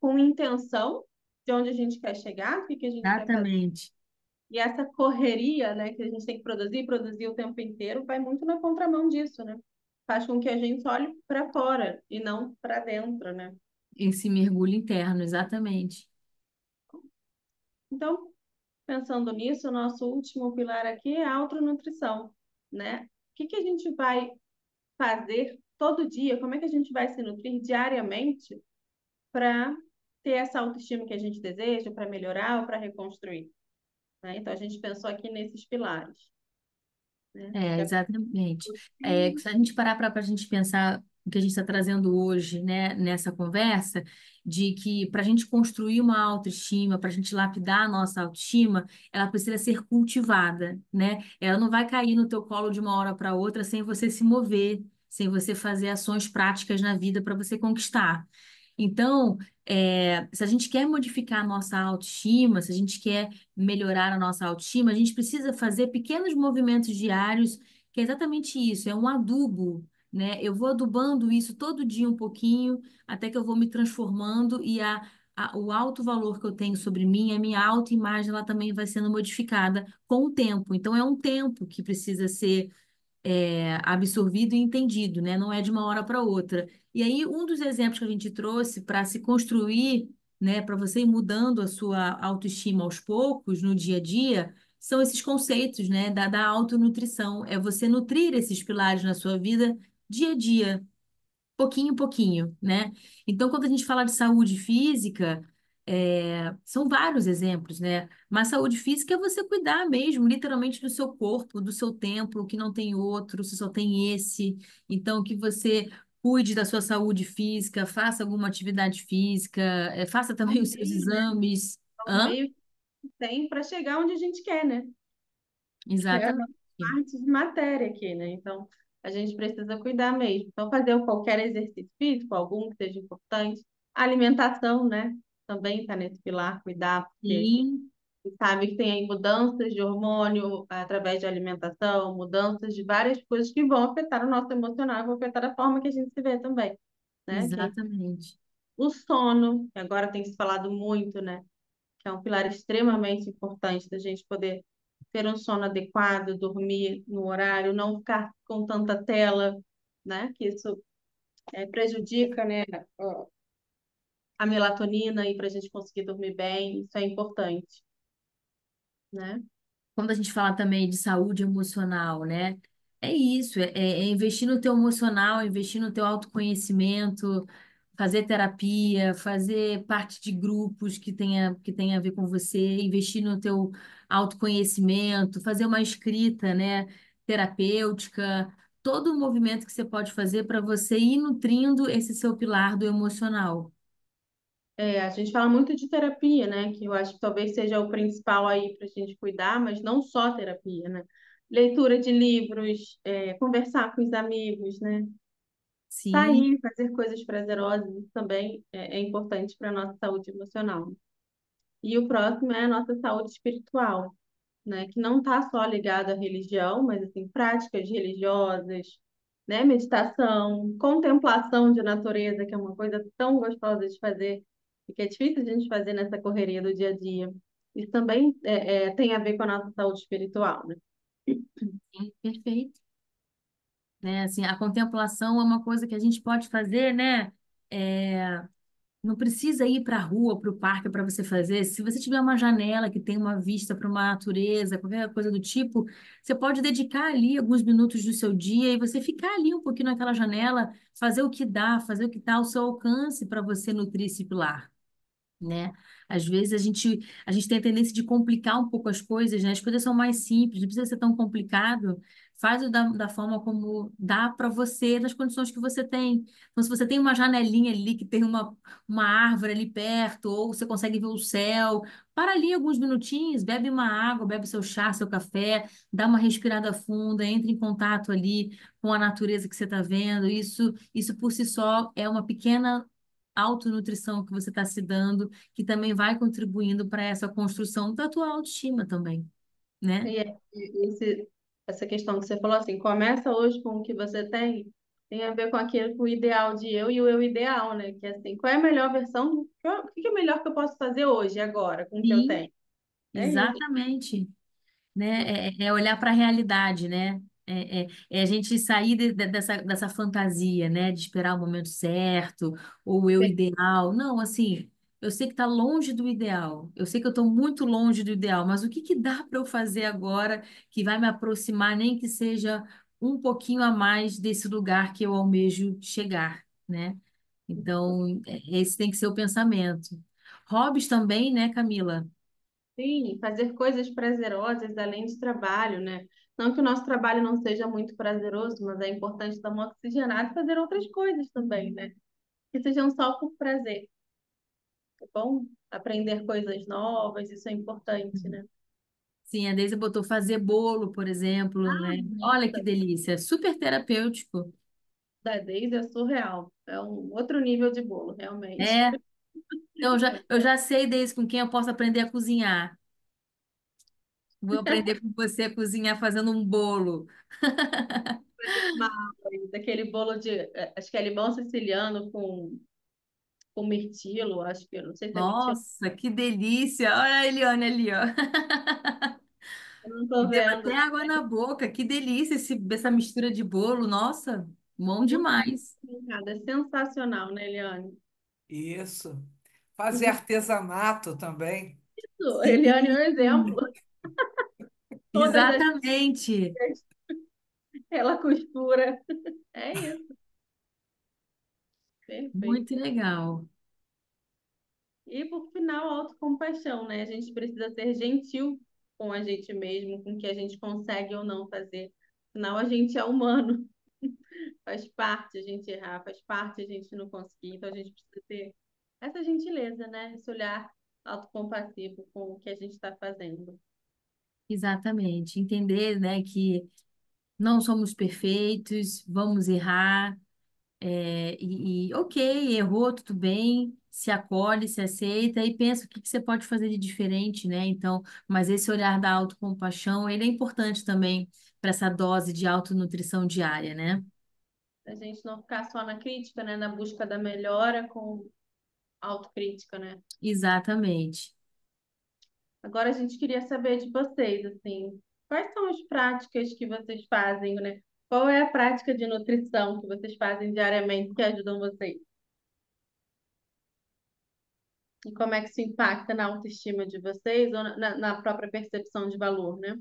com intenção de onde a gente quer chegar, o que que a gente quer fazer. exatamente. E essa correria, né, que a gente tem que produzir, produzir o tempo inteiro, vai muito na contramão disso, né? Faz com que a gente olhe para fora e não para dentro, né? Esse mergulho interno, exatamente. Então, pensando nisso, o nosso último pilar aqui é a autonutrição, né? O que que a gente vai fazer todo dia? Como é que a gente vai se nutrir diariamente para ter essa autoestima que a gente deseja, para melhorar ou para reconstruir, né? Então, a gente pensou aqui nesses pilares, né? É, exatamente. E Se a gente parar para a gente pensar o que a gente está trazendo hoje, né, nessa conversa, de que para a gente construir uma autoestima, para a gente lapidar a nossa autoestima, ela precisa ser cultivada, né? Ela não vai cair no teu colo de uma hora para outra sem você se mover, sem você fazer ações práticas na vida para você conquistar. Então, se a gente quer modificar a nossa autoestima, se a gente quer melhorar a nossa autoestima, a gente precisa fazer pequenos movimentos diários, que é exatamente isso, é um adubo, né? Eu vou adubando isso todo dia um pouquinho, até que eu vou me transformando e o alto valor que eu tenho sobre mim, a minha autoimagem, ela também vai sendo modificada com o tempo. Então, é um tempo que precisa ser absorvido e entendido, né? Não é de uma hora para outra. E aí, um dos exemplos que a gente trouxe para se construir, né, para você ir mudando a sua autoestima aos poucos, no dia a dia, são esses conceitos, né, da autonutrição. É você nutrir esses pilares na sua vida dia a dia, pouquinho em pouquinho, né? Então, quando a gente fala de saúde física, são vários exemplos, né? Mas saúde física é você cuidar mesmo, literalmente, do seu corpo, do seu templo, que não tem outro, você só tem esse. Então, que você cuide da sua saúde física, faça alguma atividade física, faça é um também os seus meio, né? exames. É um Hã? meio que tem para chegar onde a gente quer, né? Que é a Exatamente. nossa parte de matéria aqui, né? Então, a gente precisa cuidar mesmo. Então, fazer qualquer exercício físico, algum que seja importante. A alimentação, né? Também está nesse pilar, cuidar, porque Sim, você sabe que tem aí mudanças de hormônio através de alimentação, mudanças de várias coisas que vão afetar o nosso emocional, vão afetar a forma que a gente se vê também, né? Que é exatamente. o sono, que agora tem se falado muito, né? Que é um pilar extremamente importante da gente poder ter um sono adequado, dormir no horário, não ficar com tanta tela, né? Que isso prejudica, né, a melatonina e para a gente conseguir dormir bem, isso é importante, né? Quando a gente fala também de saúde emocional, né? É isso, é investir no teu emocional, investir no teu autoconhecimento, fazer terapia, fazer parte de grupos que tenha a ver com você, investir no teu autoconhecimento, fazer uma escrita, né, terapêutica, todo o movimento que você pode fazer para você ir nutrindo esse seu pilar do emocional. A gente fala muito de terapia, né? Que eu acho que talvez seja o principal aí para a gente cuidar, mas não só terapia, né? Leitura de livros, conversar com os amigos, né? Sim, Sair, fazer coisas prazerosas, isso também é importante para a nossa saúde emocional. E o próximo é a nossa saúde espiritual, né? Que não está só ligado à religião, mas assim, práticas religiosas, né? Meditação, contemplação de natureza, que é uma coisa tão gostosa de fazer e que é difícil de a gente fazer nessa correria do dia a dia. Isso também tem a ver com a nossa saúde espiritual, né? sim, perfeito. Né? Assim, a contemplação é uma coisa que a gente pode fazer, né? Não precisa ir para a rua, para o parque para você fazer. Se você tiver uma janela que tem uma vista para uma natureza, qualquer coisa do tipo, você pode dedicar ali alguns minutos do seu dia e você ficar ali um pouquinho naquela janela, fazer o que dá, fazer o que está ao seu alcance para você nutrir esse pilar, né? Às vezes a gente tem a tendência de complicar um pouco as coisas, né? As coisas são mais simples, não precisa ser tão complicado. Faz da forma como dá para você, nas condições que você tem. Então, se você tem uma janelinha ali que tem uma árvore ali perto, ou você consegue ver o céu, para ali alguns minutinhos, bebe uma água, bebe seu chá, seu café, dá uma respirada funda, entre em contato ali com a natureza que você está vendo. Isso por si só é uma pequena autonutrição que você está se dando, que também vai contribuindo para essa construção da tua autoestima também, né? Essa questão que você falou assim, começa hoje com o que você tem a ver com aquilo, com o ideal de eu e o eu ideal, né? Que é assim, qual é a melhor versão, o que é melhor que eu posso fazer hoje, agora, com o que eu Sim, tenho? É isso. exatamente. Né? É olhar para a realidade, né? É a gente sair dessa fantasia, né? De esperar o momento certo, ou o eu ideal. Não, assim, eu sei que está longe do ideal. Eu sei que eu estou muito longe do ideal, mas o que que dá para eu fazer agora que vai me aproximar, nem que seja um pouquinho a mais desse lugar que eu almejo chegar, né? Então, esse tem que ser o pensamento. Hobbies também, né, Camila? Sim, fazer coisas prazerosas além de trabalho, né? Não que o nosso trabalho não seja muito prazeroso, mas é importante dar uma oxigenada e fazer outras coisas também, né? Que sejam só por prazer, tá bom? Aprender coisas novas, isso é importante, né? Sim, a Deise botou fazer bolo, por exemplo, né? Olha que Nossa, delícia, super terapêutico. da Daisy é surreal. É um outro nível de bolo, realmente. É, então eu já sei, Deise, com quem eu posso aprender a cozinhar. Vou aprender com você a cozinhar fazendo um bolo. Daquele bolo de, acho que é limão siciliano com mirtilo, acho que, eu não sei se é mirtilo, Nossa, que delícia! Olha a Eliane ali, ó. eu não Me tô deu vendo. até água na boca. Que delícia essa mistura de bolo. Nossa, bom Não tá demais. nada. É sensacional, né, Eliane? Isso. Fazer artesanato também. Isso, Eliane é um exemplo. Sim, Todas as exatamente. dias ela costura. É isso, Muito perfeito. legal. E por final, a autocompaixão, né? A gente precisa ser gentil com a gente mesmo, com o que a gente consegue ou não fazer. Afinal, a gente é humano. Faz parte a gente errar, faz parte a gente não conseguir. Então, a gente precisa ter essa gentileza, né? Esse olhar autocompassivo com o que a gente está fazendo. Exatamente. Entender, né, que não somos perfeitos, vamos errar, ok, errou, tudo bem, se acolhe, se aceita e pensa o que que você pode fazer de diferente, né? Então, mas esse olhar da autocompaixão, ele é importante também para essa dose de autonutrição diária, né? A gente não ficar só na crítica, né? Na busca da melhora com autocrítica, né? Exatamente. Agora a gente queria saber de vocês, assim, quais são as práticas que vocês fazem, né? Qual é a prática de nutrição que vocês fazem diariamente que ajudam vocês? E como é que isso impacta na autoestima de vocês ou na própria percepção de valor, né?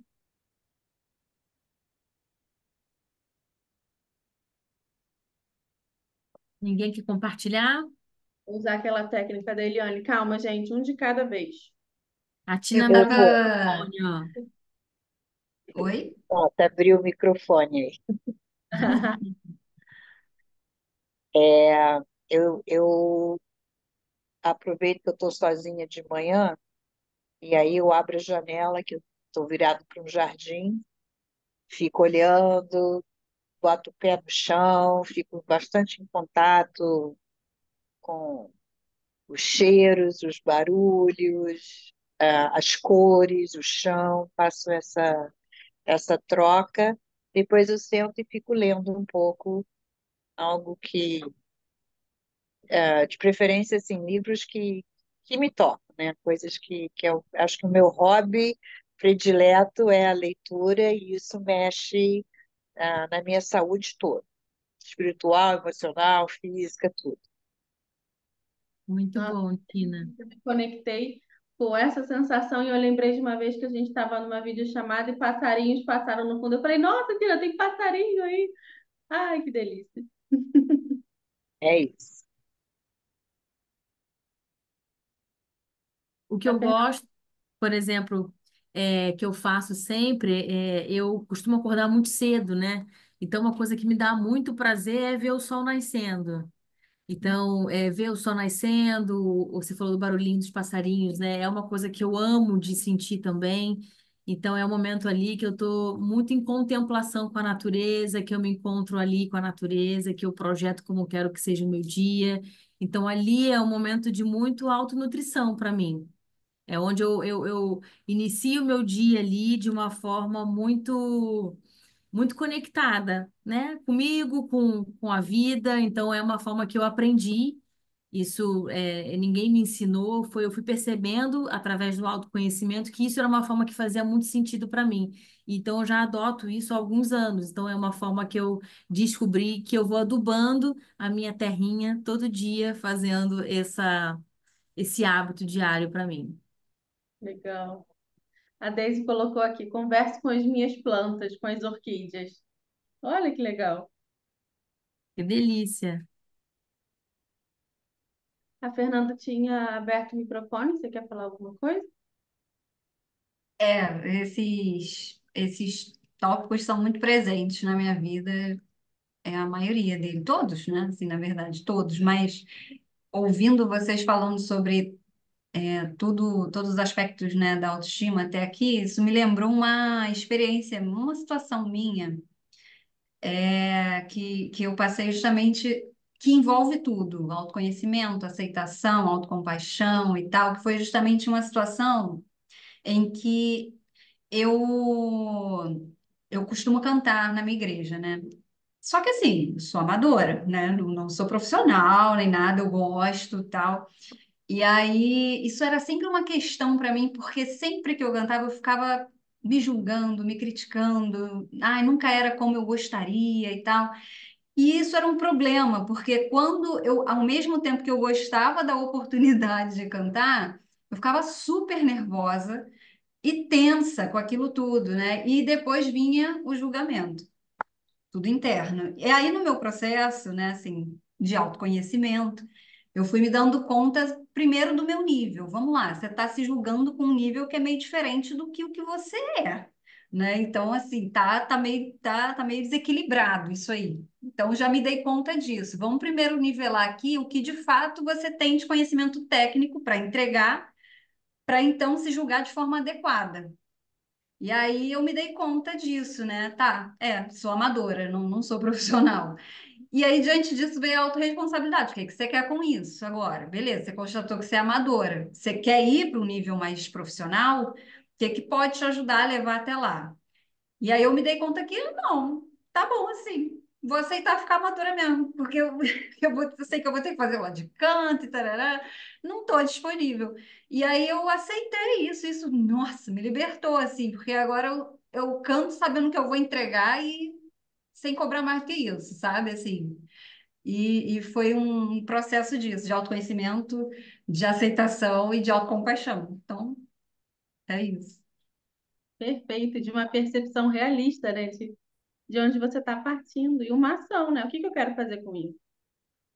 Ninguém quer compartilhar? Usar aquela técnica da Eliane. Calma, gente, um de cada vez. A Eu Tina abriu o estava. microfone, ó. Oi? Pronto, abri o microfone aí. Eu aproveito que eu estou sozinha de manhã e aí eu abro a janela, que eu estou virado para um jardim, fico olhando, boto o pé no chão, fico bastante em contato com os cheiros, os barulhos, as cores, o chão, faço essa troca. Depois eu sento e fico lendo um pouco, algo que de preferência, assim, livros que me tocam, né? Coisas que eu acho que o meu hobby predileto é a leitura e isso mexe, na minha saúde toda, espiritual, emocional, física, tudo. Muito Nossa, bom, Tina. eu me conectei com essa sensação e eu lembrei de uma vez que a gente estava numa videochamada e passarinhos passaram no fundo. Eu falei, nossa, Tina, tem passarinho aí. Ai, que delícia. É isso. O que A eu Fernanda, gosto, por exemplo, que eu faço sempre, eu costumo acordar muito cedo, né? Então, uma coisa que me dá muito prazer é ver o sol nascendo. Então, ver o sol nascendo, você falou do barulhinho dos passarinhos, né? É uma coisa que eu amo de sentir também. Então, é um momento ali que eu estou muito em contemplação com a natureza, que eu me encontro ali com a natureza, que eu projeto como eu quero que seja o meu dia. Então, ali é um momento de muito autonutrição para mim. É onde eu inicio o meu dia ali de uma forma muito conectada, né? Comigo, com a vida. Então, é uma forma que eu aprendi. Isso ninguém me ensinou, eu fui percebendo através do autoconhecimento que isso era uma forma que fazia muito sentido para mim. Então, eu já adoto isso há alguns anos. Então, é uma forma que eu descobri que eu vou adubando a minha terrinha todo dia, fazendo esse hábito diário para mim. legal. A Deise colocou aqui, converse com as minhas plantas, com as orquídeas. Olha que legal. Que delícia. A Fernanda tinha aberto o microfone, você quer falar alguma coisa? Esses tópicos são muito presentes na minha vida, é a maioria dele, todos, né? Assim, na verdade, todos, mas ouvindo vocês falando sobre todos os aspectos, né, da autoestima até aqui, isso me lembrou uma experiência, uma situação minha, que eu passei justamente, que envolve tudo, autoconhecimento, aceitação, autocompaixão e tal, que foi justamente uma situação em que eu costumo cantar na minha igreja, né? Só que assim, eu sou amadora, né? Não sou profissional nem nada, eu gosto, tal. E aí, isso era sempre uma questão para mim, porque sempre que eu cantava, eu ficava me julgando, me criticando. Ai, nunca era como eu gostaria e tal. E isso era um problema, porque quando eu, ao mesmo tempo que eu gostava da oportunidade de cantar, eu ficava super nervosa e tensa com aquilo tudo, né? E depois vinha o julgamento, tudo interno. E aí, no meu processo, né, assim, de autoconhecimento, eu fui me dando conta, primeiro, do meu nível. Vamos lá, você está se julgando com um nível que é meio diferente do que o que você é, né? Então, assim, tá meio desequilibrado isso aí. Então, já me dei conta disso. Vamos primeiro nivelar aqui o que de fato você tem de conhecimento técnico para entregar, para então se julgar de forma adequada. E aí eu me dei conta disso, né? Tá, sou amadora, não sou profissional. E aí, diante disso, veio a autorresponsabilidade. O que que você quer com isso agora? Beleza, você constatou que você é amadora. Você quer ir para um nível mais profissional? O que que pode te ajudar a levar até lá? E aí eu me dei conta que não, tá bom assim. Vou aceitar ficar amadora mesmo, porque eu sei que eu vou ter que fazer aula de canto e tarará, não estou disponível. E aí eu aceitei isso, nossa, me libertou, assim, porque agora eu canto sabendo que eu vou entregar e sem cobrar mais do que isso, sabe? Assim, e foi um processo disso, de autoconhecimento, de aceitação e de autocompaixão. Então, é isso. Perfeito, de uma percepção realista, né? De onde você está partindo. E uma ação, né? O que que eu quero fazer com isso?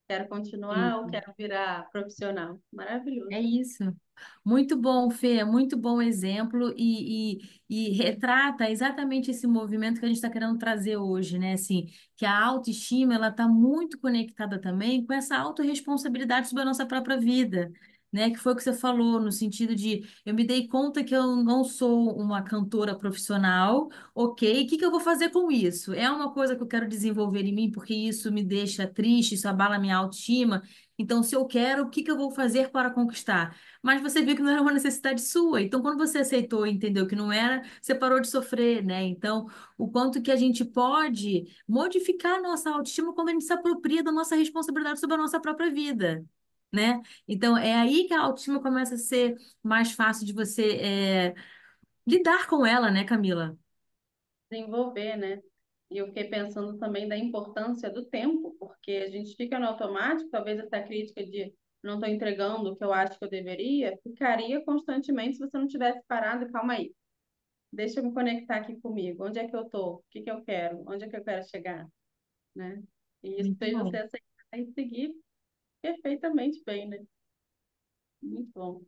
Quero continuar ou Isso. quero virar profissional? É Maravilhoso. isso. Muito bom, Fê, muito bom exemplo e retrata exatamente esse movimento que a gente está querendo trazer hoje, né? Assim, que a autoestima ela está muito conectada também com essa autorresponsabilidade sobre a nossa própria vida, né? Que foi o que você falou, no sentido de eu me dei conta que eu não sou uma cantora profissional, ok, o que que eu vou fazer com isso? É uma coisa que eu quero desenvolver em mim porque isso me deixa triste, isso abala a minha autoestima. Então, se eu quero, o que que eu vou fazer para conquistar? Mas você viu que não era uma necessidade sua. Então, quando você aceitou e entendeu que não era, você parou de sofrer, né? Então, o quanto que a gente pode modificar a nossa autoestima quando a gente se apropria da nossa responsabilidade sobre a nossa própria vida, né? Então, é aí que a autoestima começa a ser mais fácil de você lidar com ela, né, Camila? Desenvolver, né? E eu fiquei pensando também da importância do tempo, porque a gente fica no automático, talvez essa crítica de não estou entregando o que eu acho que eu deveria, ficaria constantemente se você não tivesse parado, calma aí, deixa eu me conectar aqui comigo, onde é que eu tô? O que que eu quero? Onde é que eu quero chegar? Né? E isso Muito fez você bom. aceitar e seguir perfeitamente bem, né? Muito bom.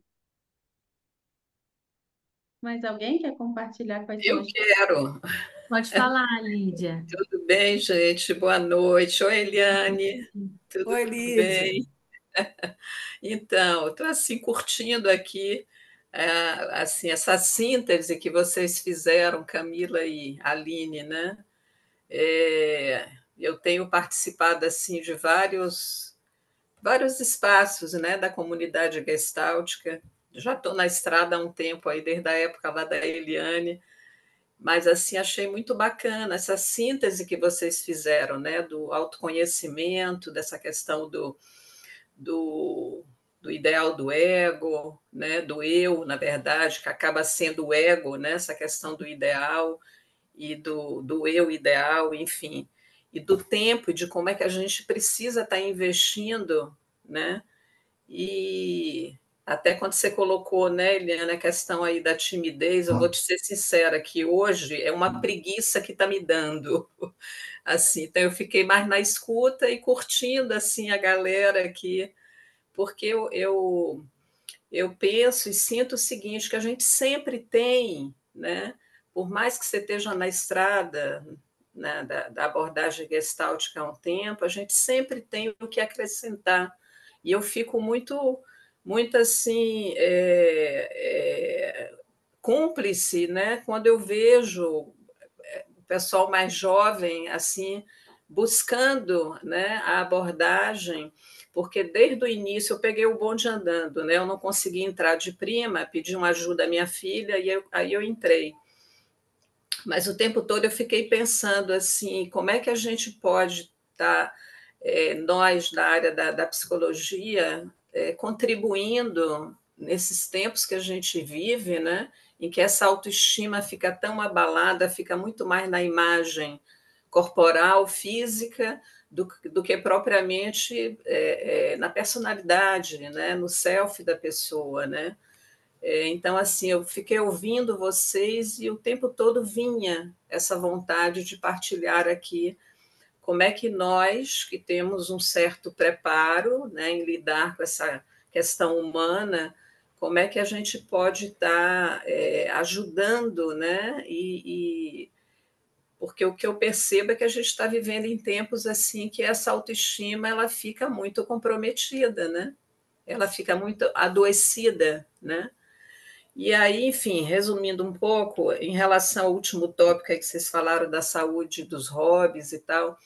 Mas alguém quer compartilhar quais são Eu as... quero. Pode falar, Lídia. Tudo bem, gente? Boa noite. Oi, Eliane. Tudo Oi, Lídia. bem? Então, estou assim curtindo aqui assim essa síntese que vocês fizeram, Camila e Aline, né? É, eu tenho participado assim de vários espaços, né, da comunidade gestáltica. Já estou na estrada há um tempo aí, desde a época lá da Eliane. Mas assim achei muito bacana essa síntese que vocês fizeram, né, do autoconhecimento, dessa questão do, do ideal do ego, né, do eu, na verdade, que acaba sendo o ego, né, essa questão do ideal e do eu ideal, enfim, e do tempo, e de como é que a gente precisa estar investindo, né, e até quando você colocou, né, Eliana, a questão aí da timidez, eu vou te ser sincera que hoje é uma preguiça que está me dando. Assim, então eu fiquei mais na escuta e curtindo assim a galera aqui, porque eu penso e sinto o seguinte, que a gente sempre tem, né, por mais que você esteja na estrada, né, da abordagem gestáltica há um tempo, a gente sempre tem o que acrescentar. E eu fico muito assim, cúmplice, né, quando eu vejo o pessoal mais jovem assim buscando, né, a abordagem, porque desde o início eu peguei o bonde andando, né, eu não consegui entrar de prima, pedi uma ajuda à minha filha e aí eu entrei. Mas o tempo todo eu fiquei pensando assim, como é que a gente pode estar, nós da área da psicologia, contribuindo nesses tempos que a gente vive, né, em que essa autoestima fica tão abalada, fica muito mais na imagem corporal, física, do que propriamente na personalidade, né, no self da pessoa, né? Então, assim, eu fiquei ouvindo vocês e o tempo todo vinha essa vontade de partilhar aqui como é que nós, que temos um certo preparo, né, em lidar com essa questão humana, como é que a gente pode estar ajudando, né? Porque o que eu percebo é que a gente está vivendo em tempos assim que essa autoestima ela fica muito comprometida, né? Ela fica muito adoecida, né? E aí, enfim, resumindo um pouco, em relação ao último tópico aí que vocês falaram da saúde dos hobbies e tal,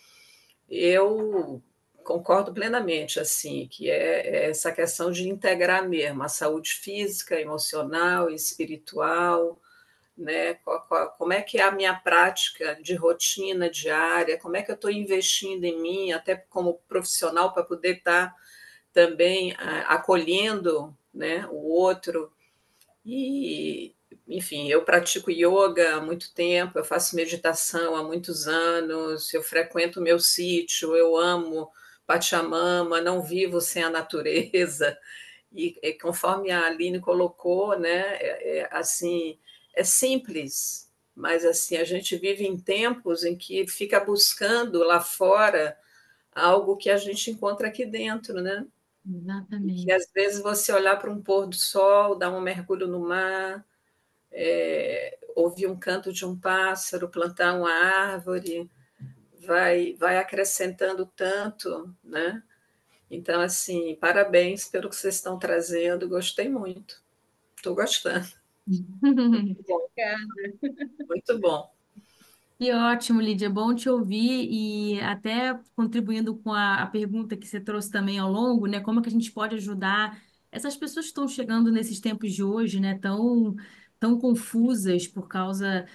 eu concordo plenamente, assim, que é essa questão de integrar mesmo a saúde física, emocional e espiritual, né? Como é que é a minha prática de rotina diária, como é que eu estou investindo em mim, até como profissional, para poder estar também acolhendo, né, o outro, e, enfim, eu pratico yoga há muito tempo, eu faço meditação há muitos anos, eu frequento o meu sítio, eu amo Pachamama, não vivo sem a natureza. E conforme a Aline colocou, né, assim, é simples, mas assim a gente vive em tempos em que fica buscando lá fora algo que a gente encontra aqui dentro, né? E que Exatamente. às vezes você olhar para um pôr do sol, dar um mergulho no mar, ouvir um canto de um pássaro, plantar uma árvore, vai acrescentando tanto, né? Então, assim, parabéns pelo que vocês estão trazendo, gostei muito, estou gostando, muito bom. Que ótimo, Lídia. Bom te ouvir e até contribuindo com a pergunta que você trouxe também ao longo, né? Como é que a gente pode ajudar essas pessoas que estão chegando nesses tempos de hoje, né? Tão confusas por causa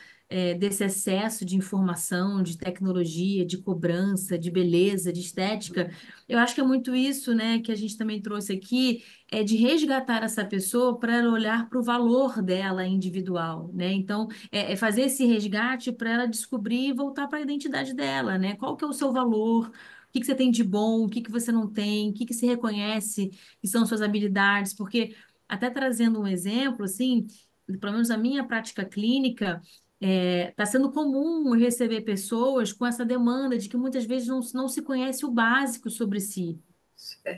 desse excesso de informação, de tecnologia, de cobrança, de beleza, de estética. Eu acho que é muito isso, né? Que a gente também trouxe aqui, é de resgatar essa pessoa para ela olhar para o valor dela individual, né? Então é fazer esse resgate para ela descobrir e voltar para a identidade dela, né? Qual que é o seu valor? que você tem de bom, o que você não tem, o que você reconhece que são suas habilidades, porque até trazendo um exemplo, assim, pelo menos a minha prática clínica, está sendo comum eu receber pessoas com essa demanda de que muitas vezes não se conhece o básico sobre si. Isso é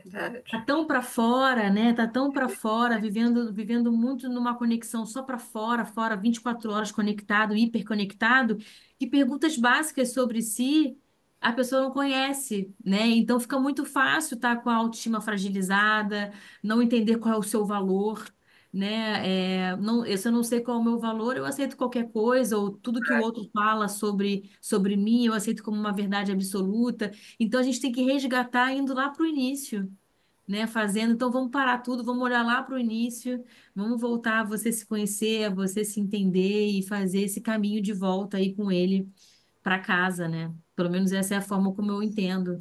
Tá verdade. tão para fora, né? Tá tão para fora, vivendo muito numa conexão só para fora, fora 24 horas conectado, hiperconectado, que perguntas básicas sobre si a pessoa não conhece, né? Então fica muito fácil estar com a autoestima fragilizada, não entender qual é o seu valor, né? Não, se eu não sei qual é o meu valor, eu aceito qualquer coisa, ou tudo que o outro fala sobre mim, eu aceito como uma verdade absoluta. Então a gente tem que resgatar indo lá para o início, né, fazendo. Então, vamos parar tudo, vamos olhar lá para o início, vamos voltar a você se conhecer, a você se entender e fazer esse caminho de volta aí com ele para casa, né? Pelo menos essa é a forma como eu entendo.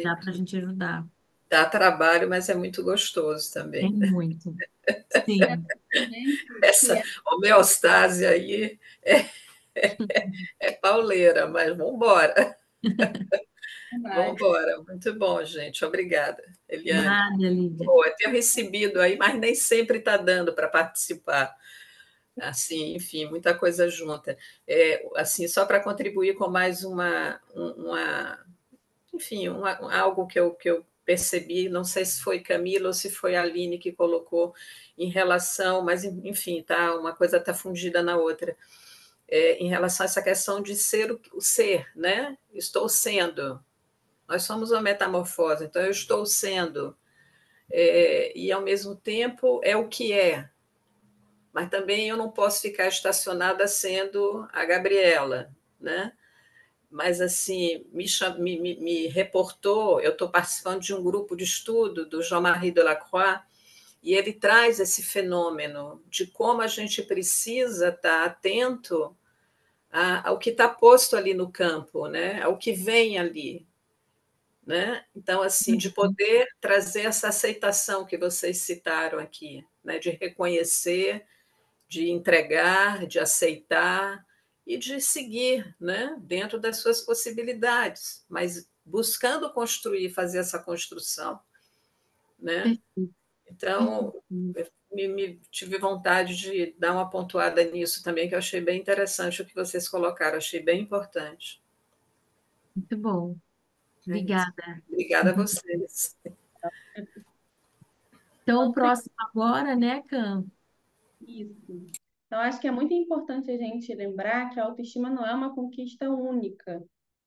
Dá para a Perfeito. gente ajudar. Dá trabalho, mas é muito gostoso É também. muito. É Sim, muita gente que Essa homeostase aí é pauleira, mas vamos embora. vai. Vamos embora. Muito bom, gente. Obrigada, Eliane. nada, Lídia. Boa, tenho recebido aí, mas nem sempre está dando para participar. Assim, enfim, muita coisa junta. Assim, só para contribuir com mais enfim, algo que eu percebi, não sei se foi Camila ou se foi a Aline que colocou em relação, mas enfim, tá, uma coisa está fundida na outra. Em relação a essa questão de ser o ser, né? Estou sendo. Nós somos uma metamorfose, então eu estou sendo, e ao mesmo tempo é o que é, mas também eu não posso ficar estacionada sendo a Gabriela, né? Mas assim, me reportou, eu estou participando de um grupo de estudo do Jean-Marie Delacroix, e ele traz esse fenômeno de como a gente precisa estar atento ao que está posto ali no campo, né? Ao que vem ali, né? Então, assim, de poder trazer essa aceitação que vocês citaram aqui, né? De reconhecer, de entregar, de aceitar e de seguir, né? Dentro das suas possibilidades, mas buscando construir, fazer essa construção, né? Perfeito, Então, perfeito. eu tive vontade de dar uma pontuada nisso também, que eu achei bem interessante o que vocês colocaram, achei bem importante. Muito bom. É isso. Obrigada. Obrigada a vocês. Então, o Então, tem próximo agora, né, Cam? isso. Então, acho que é muito importante a gente lembrar que a autoestima não é uma conquista única,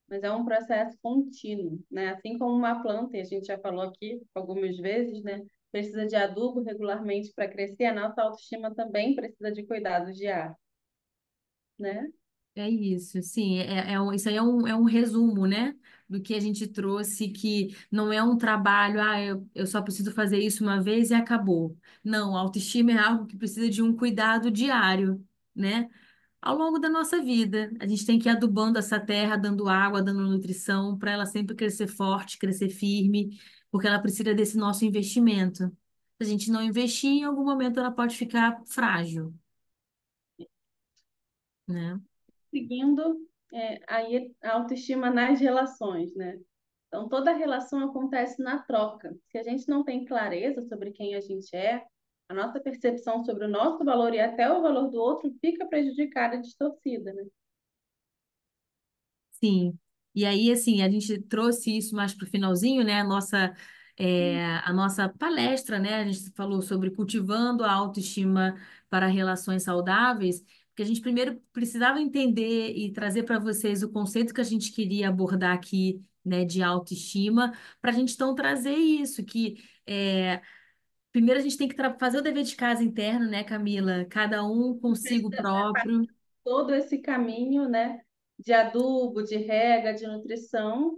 mas é um processo contínuo, né? Assim como uma planta, e a gente já falou aqui algumas vezes, né? Precisa de adubo regularmente para crescer, a nossa autoestima também precisa de cuidados diários, né? É isso, sim, isso aí é um resumo, né, do que a gente trouxe, que não é um trabalho, eu só preciso fazer isso uma vez e acabou. Não, a autoestima é algo que precisa de um cuidado diário, né, ao longo da nossa vida. A gente tem que ir adubando essa terra, dando água, dando nutrição, para ela sempre crescer forte, crescer firme, porque ela precisa desse nosso investimento. Se a gente não investir, em algum momento ela pode ficar frágil, né? Seguindo, aí a autoestima nas relações, né? Então, toda relação acontece na troca. Se a gente não tem clareza sobre quem a gente é, a nossa percepção sobre o nosso valor e até o valor do outro fica prejudicada, distorcida, né? Sim. E aí, assim, a gente trouxe isso mais para o finalzinho, né? A nossa palestra, né? A gente falou sobre cultivando a autoestima para relações saudáveis, porque a gente primeiro precisava entender e trazer para vocês o conceito que a gente queria abordar aqui, né, de autoestima, para a gente então trazer isso, que primeiro a gente tem que fazer o dever de casa interno, né, Camila? Cada um consigo Precisa preparar próprio. todo esse caminho, né? De adubo, de rega, de nutrição,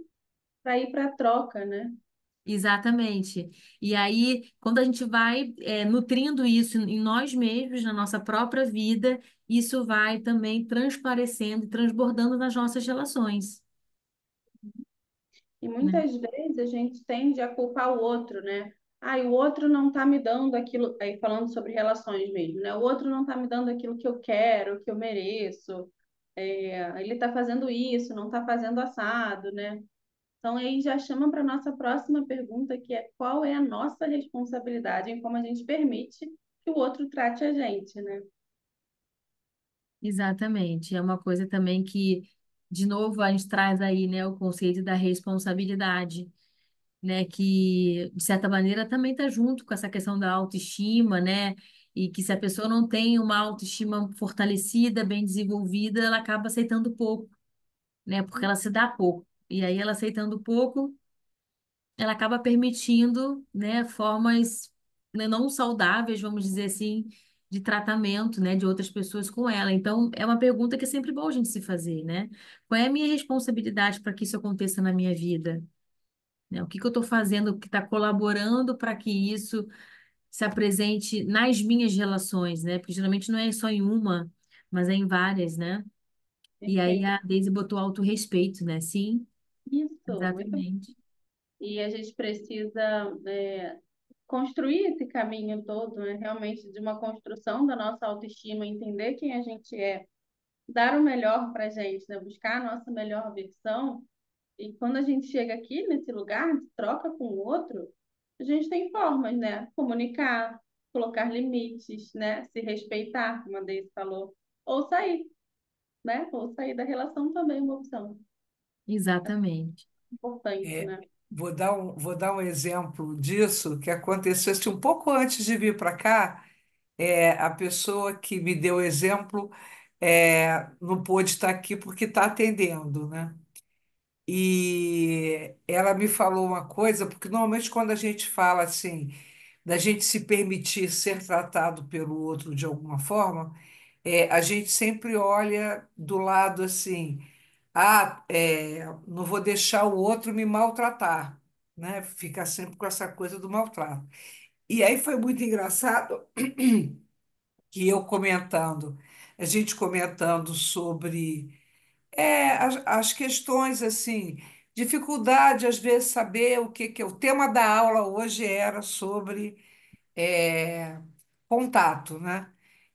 para ir para a troca, né? Exatamente. E aí, quando a gente vai nutrindo isso em nós mesmos, na nossa própria vida, isso vai também transparecendo e transbordando nas nossas relações, E né? muitas vezes a gente tende a culpar o outro, né? Ah, e o outro não está me dando aquilo, aí falando sobre relações mesmo, né? O outro não está me dando aquilo que eu quero, que eu mereço. Ele está fazendo isso, não está fazendo assado, né? Então, aí já chama para a nossa próxima pergunta, que é qual é a nossa responsabilidade em como a gente permite que o outro trate a gente, né? Exatamente. É uma coisa também que, de novo, a gente traz aí, né, o conceito da responsabilidade, né, que de certa maneira também está junto com essa questão da autoestima, né, e que se a pessoa não tem uma autoestima fortalecida, bem desenvolvida, ela acaba aceitando pouco, né, porque ela se dá pouco. E aí ela aceitando pouco, ela acaba permitindo, né, formas, né, não saudáveis, vamos dizer assim, de tratamento, né, de outras pessoas com ela. Então, é uma pergunta que é sempre bom a gente se fazer, né? Qual é a minha responsabilidade para que isso aconteça na minha vida? Né? O que que eu estou fazendo que está colaborando para que isso se apresente nas minhas relações, né? Porque geralmente não é só em uma, mas é em várias, né? E aí Perfeito. a Daisy botou autorrespeito, né? Sim, Isso, muito. exatamente. E a gente precisa construir esse caminho todo, né? Realmente de uma construção da nossa autoestima, entender quem a gente é, dar o melhor para a gente, né? Buscar a nossa melhor versão. E quando a gente chega aqui nesse lugar de troca com o outro, a gente tem formas, né? Comunicar, colocar limites, né? Se respeitar, como a Deise falou, ou sair, né? Ou sair da relação também é uma opção Exatamente. importante, É, né? vou dar um exemplo disso que aconteceu assim, um pouco antes de vir para cá. A pessoa que me deu o exemplo não pôde estar aqui porque está atendendo, né? E ela me falou uma coisa, porque normalmente quando a gente fala assim, da gente se permitir ser tratado pelo outro de alguma forma, a gente sempre olha do lado assim, não vou deixar o outro me maltratar, né? Fica sempre com essa coisa do maltrato. E aí foi muito engraçado que a gente comentando sobre as questões assim, dificuldade às vezes saber o que que é. O tema da aula hoje era sobre contato, né?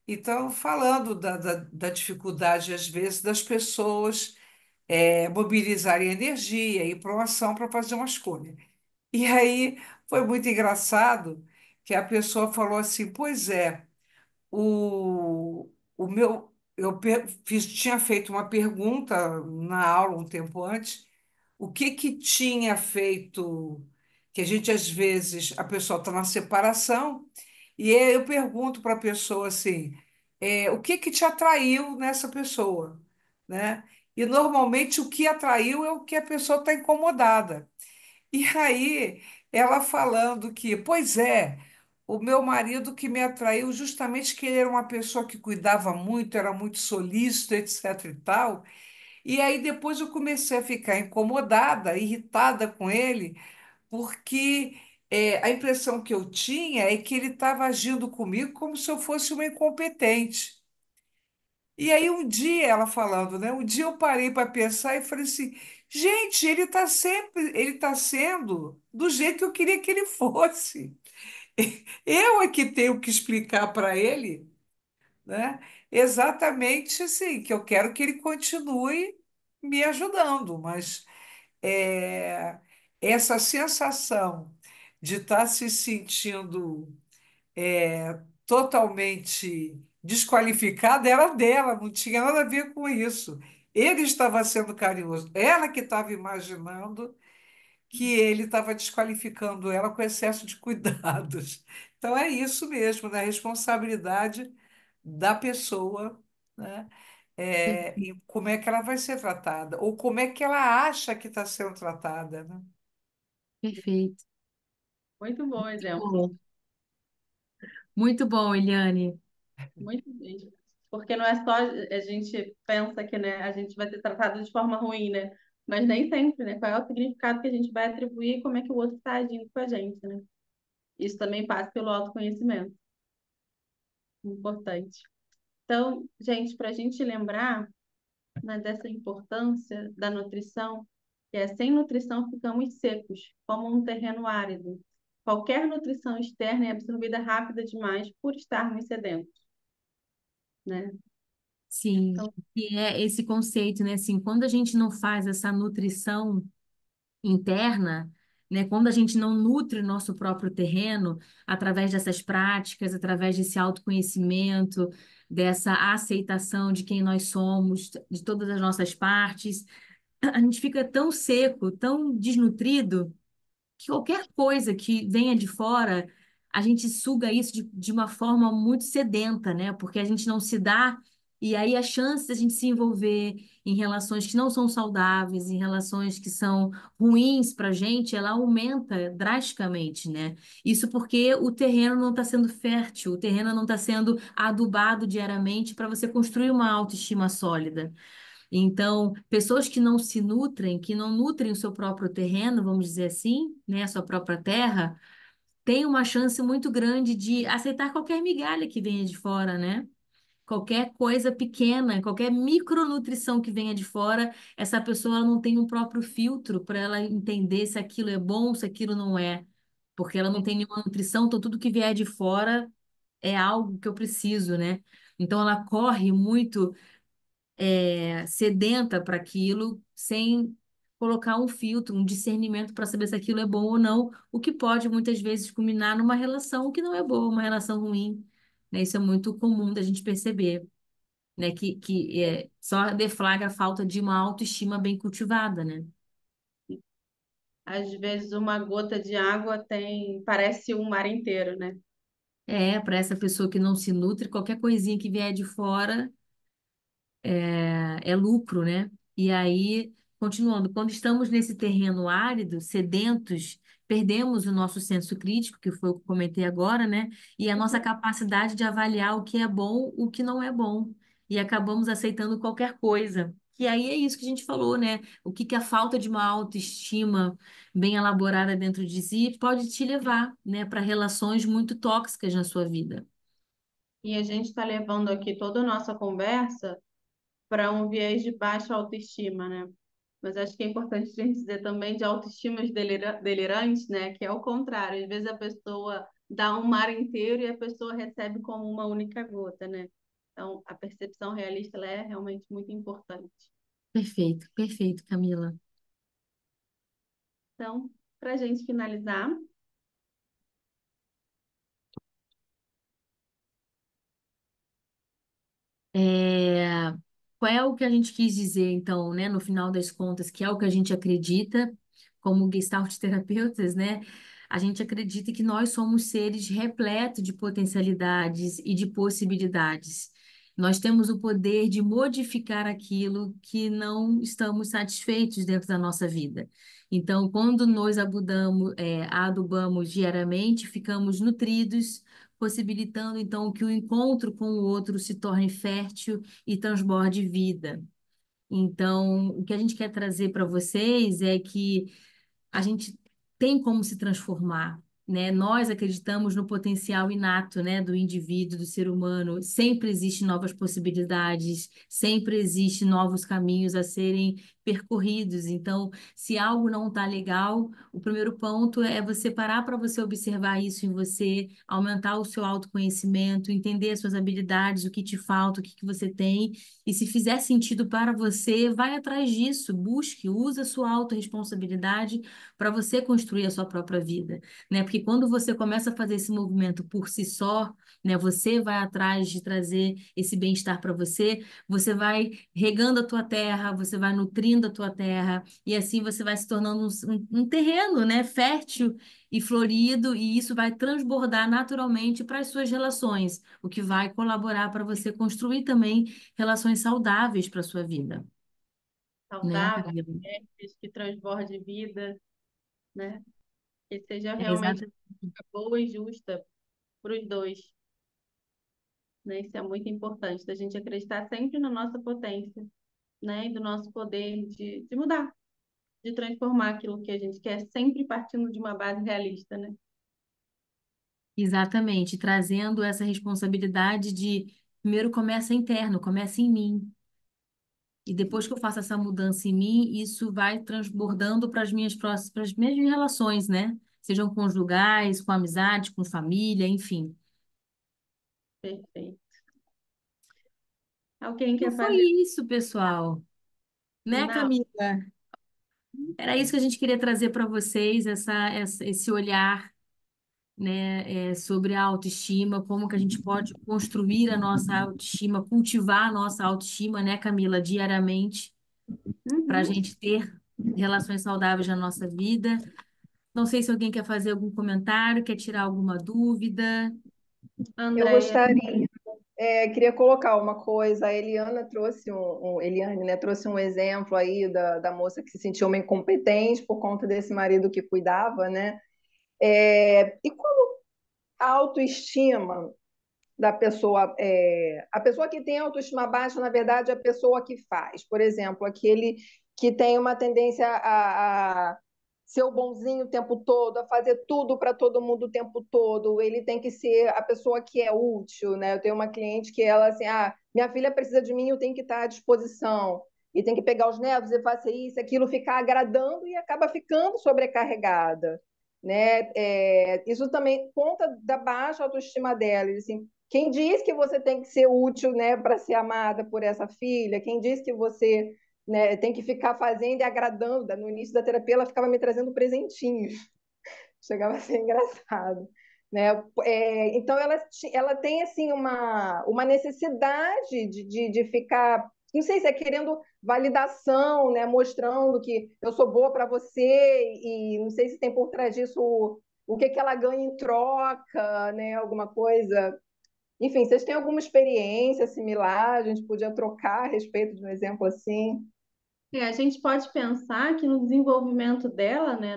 Então, falando da dificuldade, às vezes, das pessoas mobilizarem energia e para uma ação para fazer uma escolha. E aí foi muito engraçado que a pessoa falou assim: pois é. O meu, tinha feito uma pergunta na aula um tempo antes, o que que tinha feito, que a gente às vezes, a pessoa está na separação, e aí eu pergunto para a pessoa assim, o que que te atraiu nessa pessoa, né? E normalmente o que atraiu é o que a pessoa está incomodada. E aí, ela falando que, pois é, o meu marido que me atraiu justamente que ele era uma pessoa que cuidava muito, era muito solícito, etc e tal. E aí depois eu comecei a ficar incomodada, irritada com ele, porque a impressão que eu tinha é que ele estava agindo comigo como se eu fosse uma incompetente. E aí um dia, ela falando, né? Um dia eu parei para pensar e falei assim, gente, ele está sendo do jeito que eu queria que ele fosse. Eu é que tenho que explicar para ele, né? Exatamente assim, que eu quero que ele continue me ajudando, mas é, essa sensação de estar se sentindo totalmente desqualificada era dela, não tinha nada a ver com isso. Ele estava sendo carinhoso, ela que estava imaginando que ele estava desqualificando ela com excesso de cuidados. Então é isso mesmo, né? A responsabilidade da pessoa, né? E como é que ela vai ser tratada, ou como é que ela acha que está sendo tratada, né? Perfeito. Muito bom exemplo. Bom. Muito bom, Eliane. Muito bem. Porque não é só a gente pensa que, né, a gente vai ser tratado de forma ruim, né? Mas nem sempre, né? Qual é o significado que a gente vai atribuir e como é que o outro está agindo com a gente, né? Isso também passa pelo autoconhecimento. Importante. Então, gente, para a gente lembrar, né, dessa importância da nutrição, que é sem nutrição ficamos secos, como um terreno árido. Qualquer nutrição externa é absorvida rápida demais por estarmos sedentos, né? Sim, Então, e é esse conceito, né? Assim, quando a gente não faz essa nutrição, interna, né? Quando a gente não nutre o nosso próprio terreno através dessas práticas, através desse autoconhecimento, dessa aceitação de quem nós somos, de todas as nossas partes, a gente fica tão seco, tão desnutrido que qualquer coisa que venha de fora, a gente suga isso de uma forma muito sedenta, né? Porque a gente não se dá, e aí a chance de a gente se envolver em relações que não são saudáveis, em relações que são ruins para a gente, ela aumenta drasticamente, né? Isso porque o terreno não está sendo fértil, o terreno não está sendo adubado diariamente para você construir uma autoestima sólida. Então, pessoas que não se nutrem, que não nutrem o seu próprio terreno, vamos dizer assim, né, a sua própria terra, têm uma chance muito grande de aceitar qualquer migalha que venha de fora, né? Qualquer coisa pequena, qualquer micronutrição que venha de fora, essa pessoa ela não tem um próprio filtro para ela entender se aquilo é bom, se aquilo não é. Porque ela não tem nenhuma nutrição, então tudo que vier de fora é algo que eu preciso, né? Então ela corre muito sedenta para aquilo, sem colocar um filtro, um discernimento para saber se aquilo é bom ou não, o que pode muitas vezes culminar numa relação que não é boa, uma relação ruim, né? Isso é muito comum da gente perceber, né? Que só deflagra a falta de uma autoestima bem cultivada, né? Às vezes uma gota de água parece um mar inteiro, né? Para essa pessoa que não se nutre, qualquer coisinha que vier de fora é lucro, né? E aí, continuando, quando estamos nesse terreno árido, sedentos, perdemos o nosso senso crítico, que foi o que eu comentei agora, né? E a nossa capacidade de avaliar o que é bom, o que não é bom. E acabamos aceitando qualquer coisa. E aí é isso que a gente falou, né? O que que a falta de uma autoestima bem elaborada dentro de si pode te levar, né, para relações muito tóxicas na sua vida. E a gente está levando aqui toda a nossa conversa para um viés de baixa autoestima, né? Mas acho que é importante a gente dizer também de autoestimas delirantes, né? Que é o contrário. Às vezes a pessoa dá um mar inteiro e a pessoa recebe como uma única gota, né? Então, a percepção realista ela é realmente muito importante. Perfeito, perfeito, Camila. Então, para a gente finalizar, É, qual é o que a gente quis dizer, então, né, no final das contas, que é o que a gente acredita, como Gestalt terapeutas, né? A gente acredita que nós somos seres repletos de potencialidades e de possibilidades. Nós temos o poder de modificar aquilo que não estamos satisfeitos dentro da nossa vida. Então, quando nós adubamos diariamente, ficamos nutridos, possibilitando então que o encontro com o outro se torne fértil e transborde vida. Então, o que a gente quer trazer para vocês é que a gente tem como se transformar, né? Nós acreditamos no potencial inato, né, do indivíduo, do ser humano. Sempre existem novas possibilidades, sempre existem novos caminhos a serem percorridos. Então, se algo não está legal, o primeiro ponto é você parar para você observar isso em você, aumentar o seu autoconhecimento, entender as suas habilidades, o que te falta, o que que você tem, e se fizer sentido para você, vai atrás disso, busque, use a sua autorresponsabilidade para você construir a sua própria vida, né? Porque quando você começa a fazer esse movimento por si só, né, você vai atrás de trazer esse bem-estar para você, você vai regando a tua terra, você vai nutrindo a tua terra, e assim você vai se tornando um terreno, né, fértil e florido, e isso vai transbordar naturalmente para as suas relações, o que vai colaborar para você construir também relações saudáveis para a sua vida, né, saudável, Camila? que transborde vida, né? Que seja É realmente exatamente. boa e justa para os dois, né? Isso é muito importante, da gente acreditar sempre na nossa potência, né? E do nosso poder de mudar, de transformar aquilo que a gente quer, sempre partindo de uma base realista, né? Exatamente, trazendo essa responsabilidade de primeiro começa interno, começa em mim. E depois que eu faço essa mudança em mim, isso vai transbordando para as minhas próximas, para as minhas relações, né? Sejam conjugais, com amizade, com família, enfim. Perfeito. Alguém Então quer foi fazer isso, pessoal. Né, final? Camila? Era isso que a gente queria trazer para vocês, esse olhar, né, sobre a autoestima, como que a gente pode construir a nossa autoestima, cultivar a nossa autoestima, né, Camila, diariamente, para a Uhum. gente ter relações saudáveis na nossa vida. Não sei se alguém quer fazer algum comentário, quer tirar alguma dúvida. Eu Andréia, gostaria, queria colocar uma coisa. A Eliana trouxe Eliane, né, trouxe um exemplo aí da moça que se sentiu uma incompetente por conta desse marido que cuidava, né? E como a autoestima da pessoa, a pessoa que tem autoestima baixa, na verdade, é a pessoa que faz. Por exemplo, aquele que tem uma tendência a ser o bonzinho o tempo todo, a fazer tudo para todo mundo o tempo todo. Ele tem que ser a pessoa que é útil, né? Eu tenho uma cliente que ela assim, minha filha precisa de mim, eu tenho que estar à disposição. E tem que pegar os nervos e fazer isso, aquilo, ficar agradando e acaba ficando sobrecarregada, né? Isso também conta da baixa autoestima dela. Assim, quem diz que você tem que ser útil, né, para ser amada por essa filha? Quem diz que você, né, tem que ficar fazendo e agradando? No início da terapia, ela ficava me trazendo presentinhos. Chegava a ser engraçado. Né? Então, ela tem assim, uma necessidade de ficar, não sei se é querendo validação, né? Mostrando que eu sou boa para você, e não sei se tem por trás disso o que ela ganha em troca, né? Alguma coisa. Enfim, vocês têm alguma experiência similar? A gente podia trocar a respeito de um exemplo assim? a gente pode pensar que no desenvolvimento dela, né,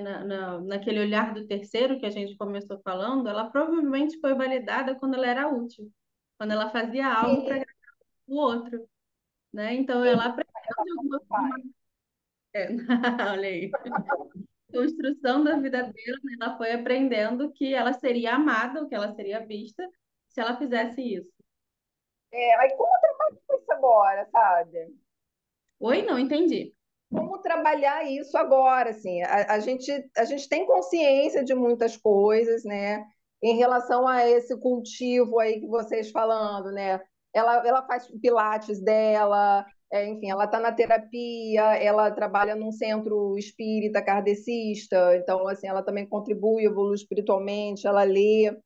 naquele olhar do terceiro que a gente começou falando, ela provavelmente foi validada quando ela era útil, quando ela fazia algo para Sim, o outro, né? Então sim, ela aprendeu de alguma pai. forma, é, olha aí, construção da vida dela, né, ela foi aprendendo que ela seria amada, ou que ela seria vista, se ela fizesse isso. Mas como trabalhar com isso agora, sabe? Oi, não entendi. Como trabalhar isso agora, assim, a gente tem consciência de muitas coisas, né, em relação a esse cultivo aí que vocês falando, né, ela faz pilates dela, enfim, ela está na terapia, ela trabalha num centro espírita kardecista, então, assim, ela também contribui, evolui espiritualmente, ela lê.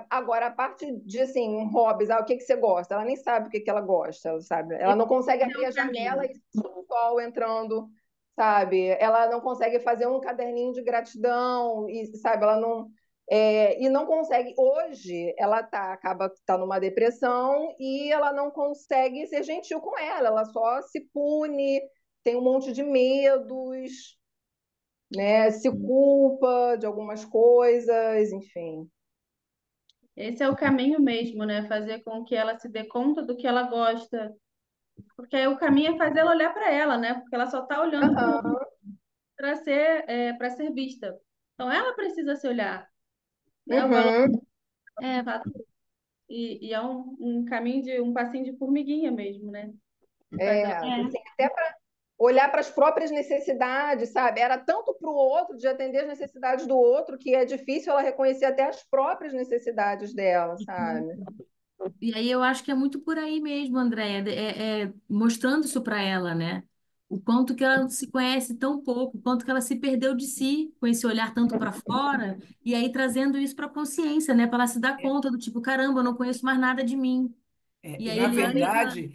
Agora, a parte de assim, hobbies, o que que você gosta? Ela nem sabe o que que ela gosta, sabe? Ela não consegue Esse é abrir o a janela caminho. e sentir o sol entrando, sabe? Ela não consegue fazer um caderninho de gratidão, e, sabe? Ela não. E não consegue. Hoje, ela acaba tá numa depressão e ela não consegue ser gentil com ela só se pune, tem um monte de medos, né? Se culpa de algumas coisas, enfim. Esse é o caminho mesmo, né? Fazer com que ela se dê conta do que ela gosta. Porque aí o caminho é fazer ela olhar para ela, né? Porque ela só está olhando para o outro Aham. para ser vista. Então ela precisa se olhar, né? O valor Uhum. de É, fato. E é um caminho de um passinho de formiguinha mesmo, né? Faz ela. é. Assim, até para olhar para as próprias necessidades, sabe? Era tanto para o outro, de atender as necessidades do outro, que é difícil ela reconhecer até as próprias necessidades dela, sabe? E aí eu acho que é muito por aí mesmo, Andréia, mostrando isso para ela, né? O quanto que ela se conhece tão pouco, o quanto que ela se perdeu de si com esse olhar tanto para fora, e aí trazendo isso para a consciência, né? Para ela se dar conta do tipo, caramba, eu não conheço mais nada de mim. E E aí na Eliane,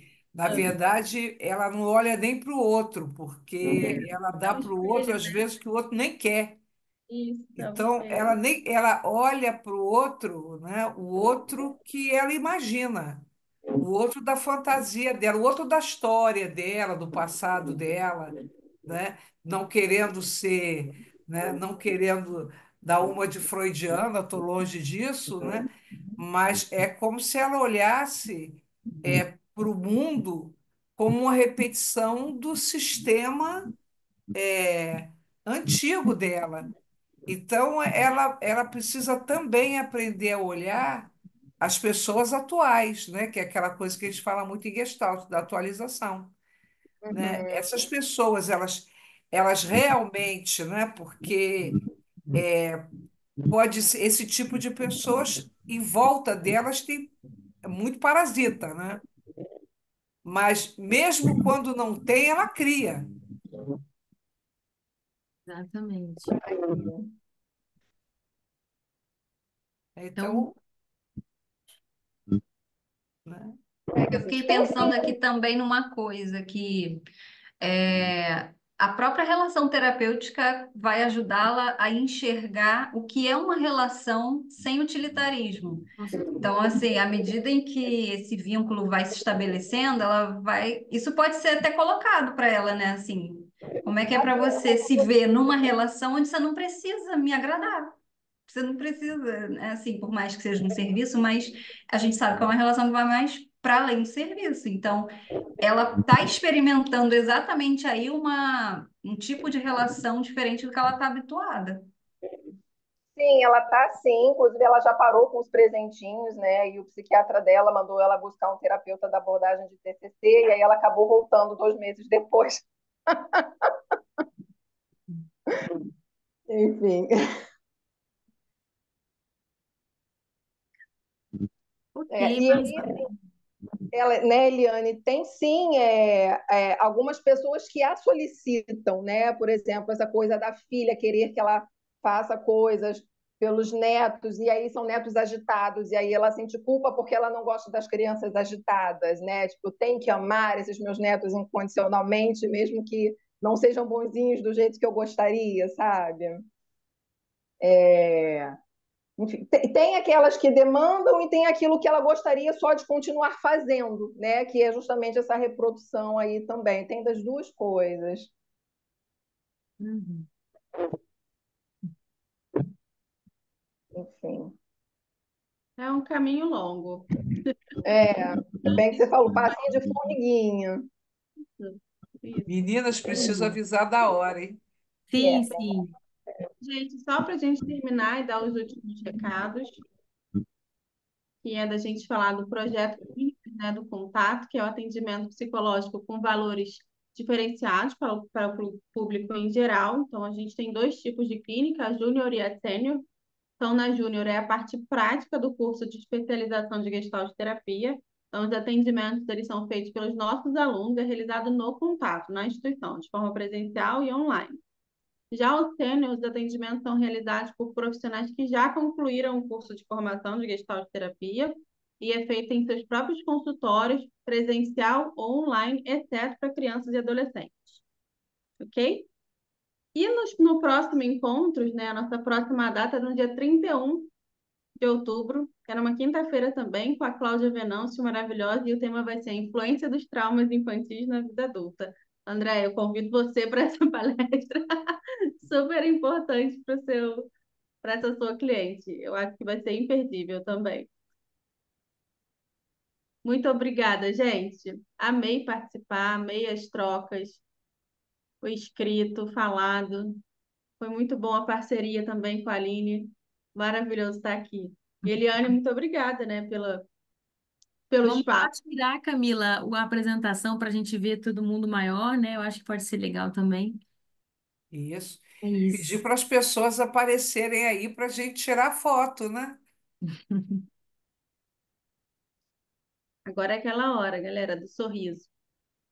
verdade, ela não olha nem para o outro, porque ela É dá o para o outro espelho, às vezes que o outro nem quer. isso, é o Então, espelho. ela olha para o outro, né? O outro que ela imagina, o outro da fantasia dela, o outro da história dela, do passado dela, né? Não querendo ser, né? Não querendo dar uma de freudiana, estou longe disso, né? Mas é como se ela olhasse para o mundo como uma repetição do sistema antigo dela. Então, ela precisa também aprender a olhar as pessoas atuais, né? Que é aquela coisa que a gente fala muito em Gestalt, da atualização, né? Uhum. Essas pessoas, elas realmente, né? Porque pode ser esse tipo de pessoas em volta delas tem muito parasita, né? Mas mesmo quando não tem, ela cria. Exatamente. Então, Então, né? Eu fiquei Tem pensando aqui também numa coisa que a própria relação terapêutica vai ajudá-la a enxergar o que é uma relação sem utilitarismo. com certeza. Então, assim, à medida em que esse vínculo vai se estabelecendo, ela vai. Isso pode ser até colocado para ela, né? Assim, como é que é para você se ver numa relação onde você não precisa me agradar? Você não precisa, né, assim, por mais que seja um serviço, mas a gente sabe que é uma relação que vai mais para além do serviço. Então, ela está experimentando exatamente aí um tipo de relação diferente do que ela está habituada. sim, ela tá sim, inclusive ela já parou com os presentinhos, né? E o psiquiatra dela mandou ela buscar um terapeuta da abordagem de TCC, e aí ela acabou voltando 2 meses depois. Enfim. Ok, E mas aí, ela, né, Eliane, tem sim algumas pessoas que a solicitam, né? Por exemplo, essa coisa da filha querer que ela faça coisas pelos netos, e aí são netos agitados, e aí ela sente culpa porque ela não gosta das crianças agitadas, né? Tipo, tem que amar esses meus netos incondicionalmente, mesmo que não sejam bonzinhos do jeito que eu gostaria, sabe? É, enfim, tem aquelas que demandam e tem aquilo que ela gostaria só de continuar fazendo, né? Que é justamente essa reprodução aí também. Tem das duas coisas. uhum. Enfim. É um caminho longo. É bem que você falou, passinho de formiguinha. Isso. Meninas, preciso avisar da hora, hein? Sim, É. sim. Gente, só para a gente terminar e dar os últimos recados, que é da gente falar do projeto Clínicas, né, do Contato, que é o atendimento psicológico com valores diferenciados para o público em geral. Então, a gente tem dois tipos de clínica, a Júnior e a Sênior. Então, na Júnior é a parte prática do curso de especialização de Gestalt terapia. Então, os atendimentos eles são feitos pelos nossos alunos, é realizado no Contato, na instituição, de forma presencial e online. Já os sênior, os atendimentos são realizados por profissionais que já concluíram o curso de formação de Gestalt terapia e é feito em seus próprios consultórios, presencial ou online, exceto para crianças e adolescentes. Ok? E no próximo encontro, né, a nossa próxima data é no dia 31 de outubro, que era uma quinta-feira também, com a Cláudia Venâncio, maravilhosa, e o tema vai ser a influência dos traumas infantis na vida adulta. André, eu convido você para essa palestra super importante para essa sua cliente. Eu acho que vai ser imperdível também. Muito obrigada, gente. Amei participar, amei as trocas, o escrito, o falado. Foi muito bom a parceria também com a Aline. Maravilhoso estar aqui. E Eliane, muito obrigada, né, pelo Vamos espaço. compartilhar, Camila, a apresentação para a gente ver todo mundo maior, né? Eu acho que pode ser legal também. Isso. É Pedir isso. para as pessoas aparecerem aí para a gente tirar foto, né? Agora é aquela hora, galera, do sorriso.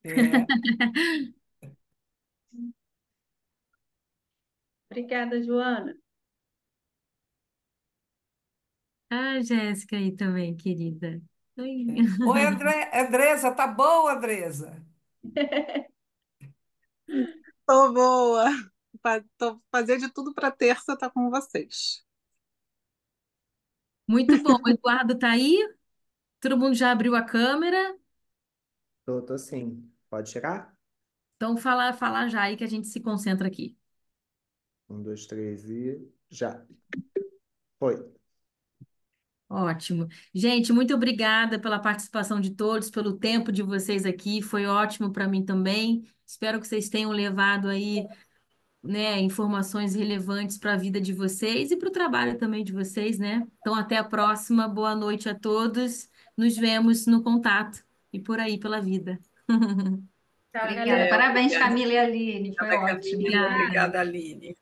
É. Obrigada, Joana. Ah, Jéssica aí também, querida. Oi. Oi, Andresa, tá bom, Andresa? Tô boa. Tô fazendo de tudo para terça estar com vocês. Muito bom. O Eduardo tá aí? Todo mundo já abriu a câmera? Tô sim. Pode chegar? Então fala já aí que a gente se concentra aqui. Um, dois, três e já. Foi. Ótimo. Gente, muito obrigada pela participação de todos, pelo tempo de vocês aqui. Foi ótimo para mim também. Espero que vocês tenham levado aí, né, informações relevantes para a vida de vocês e para o trabalho também de vocês, né? Então, até a próxima. Boa noite a todos. Nos vemos no contato e por aí pela vida. Tchau, Obrigada. galera. Parabéns, Obrigada, Camila e Aline. Foi obrigada, ótimo. Camila. Obrigada. Obrigada, Aline.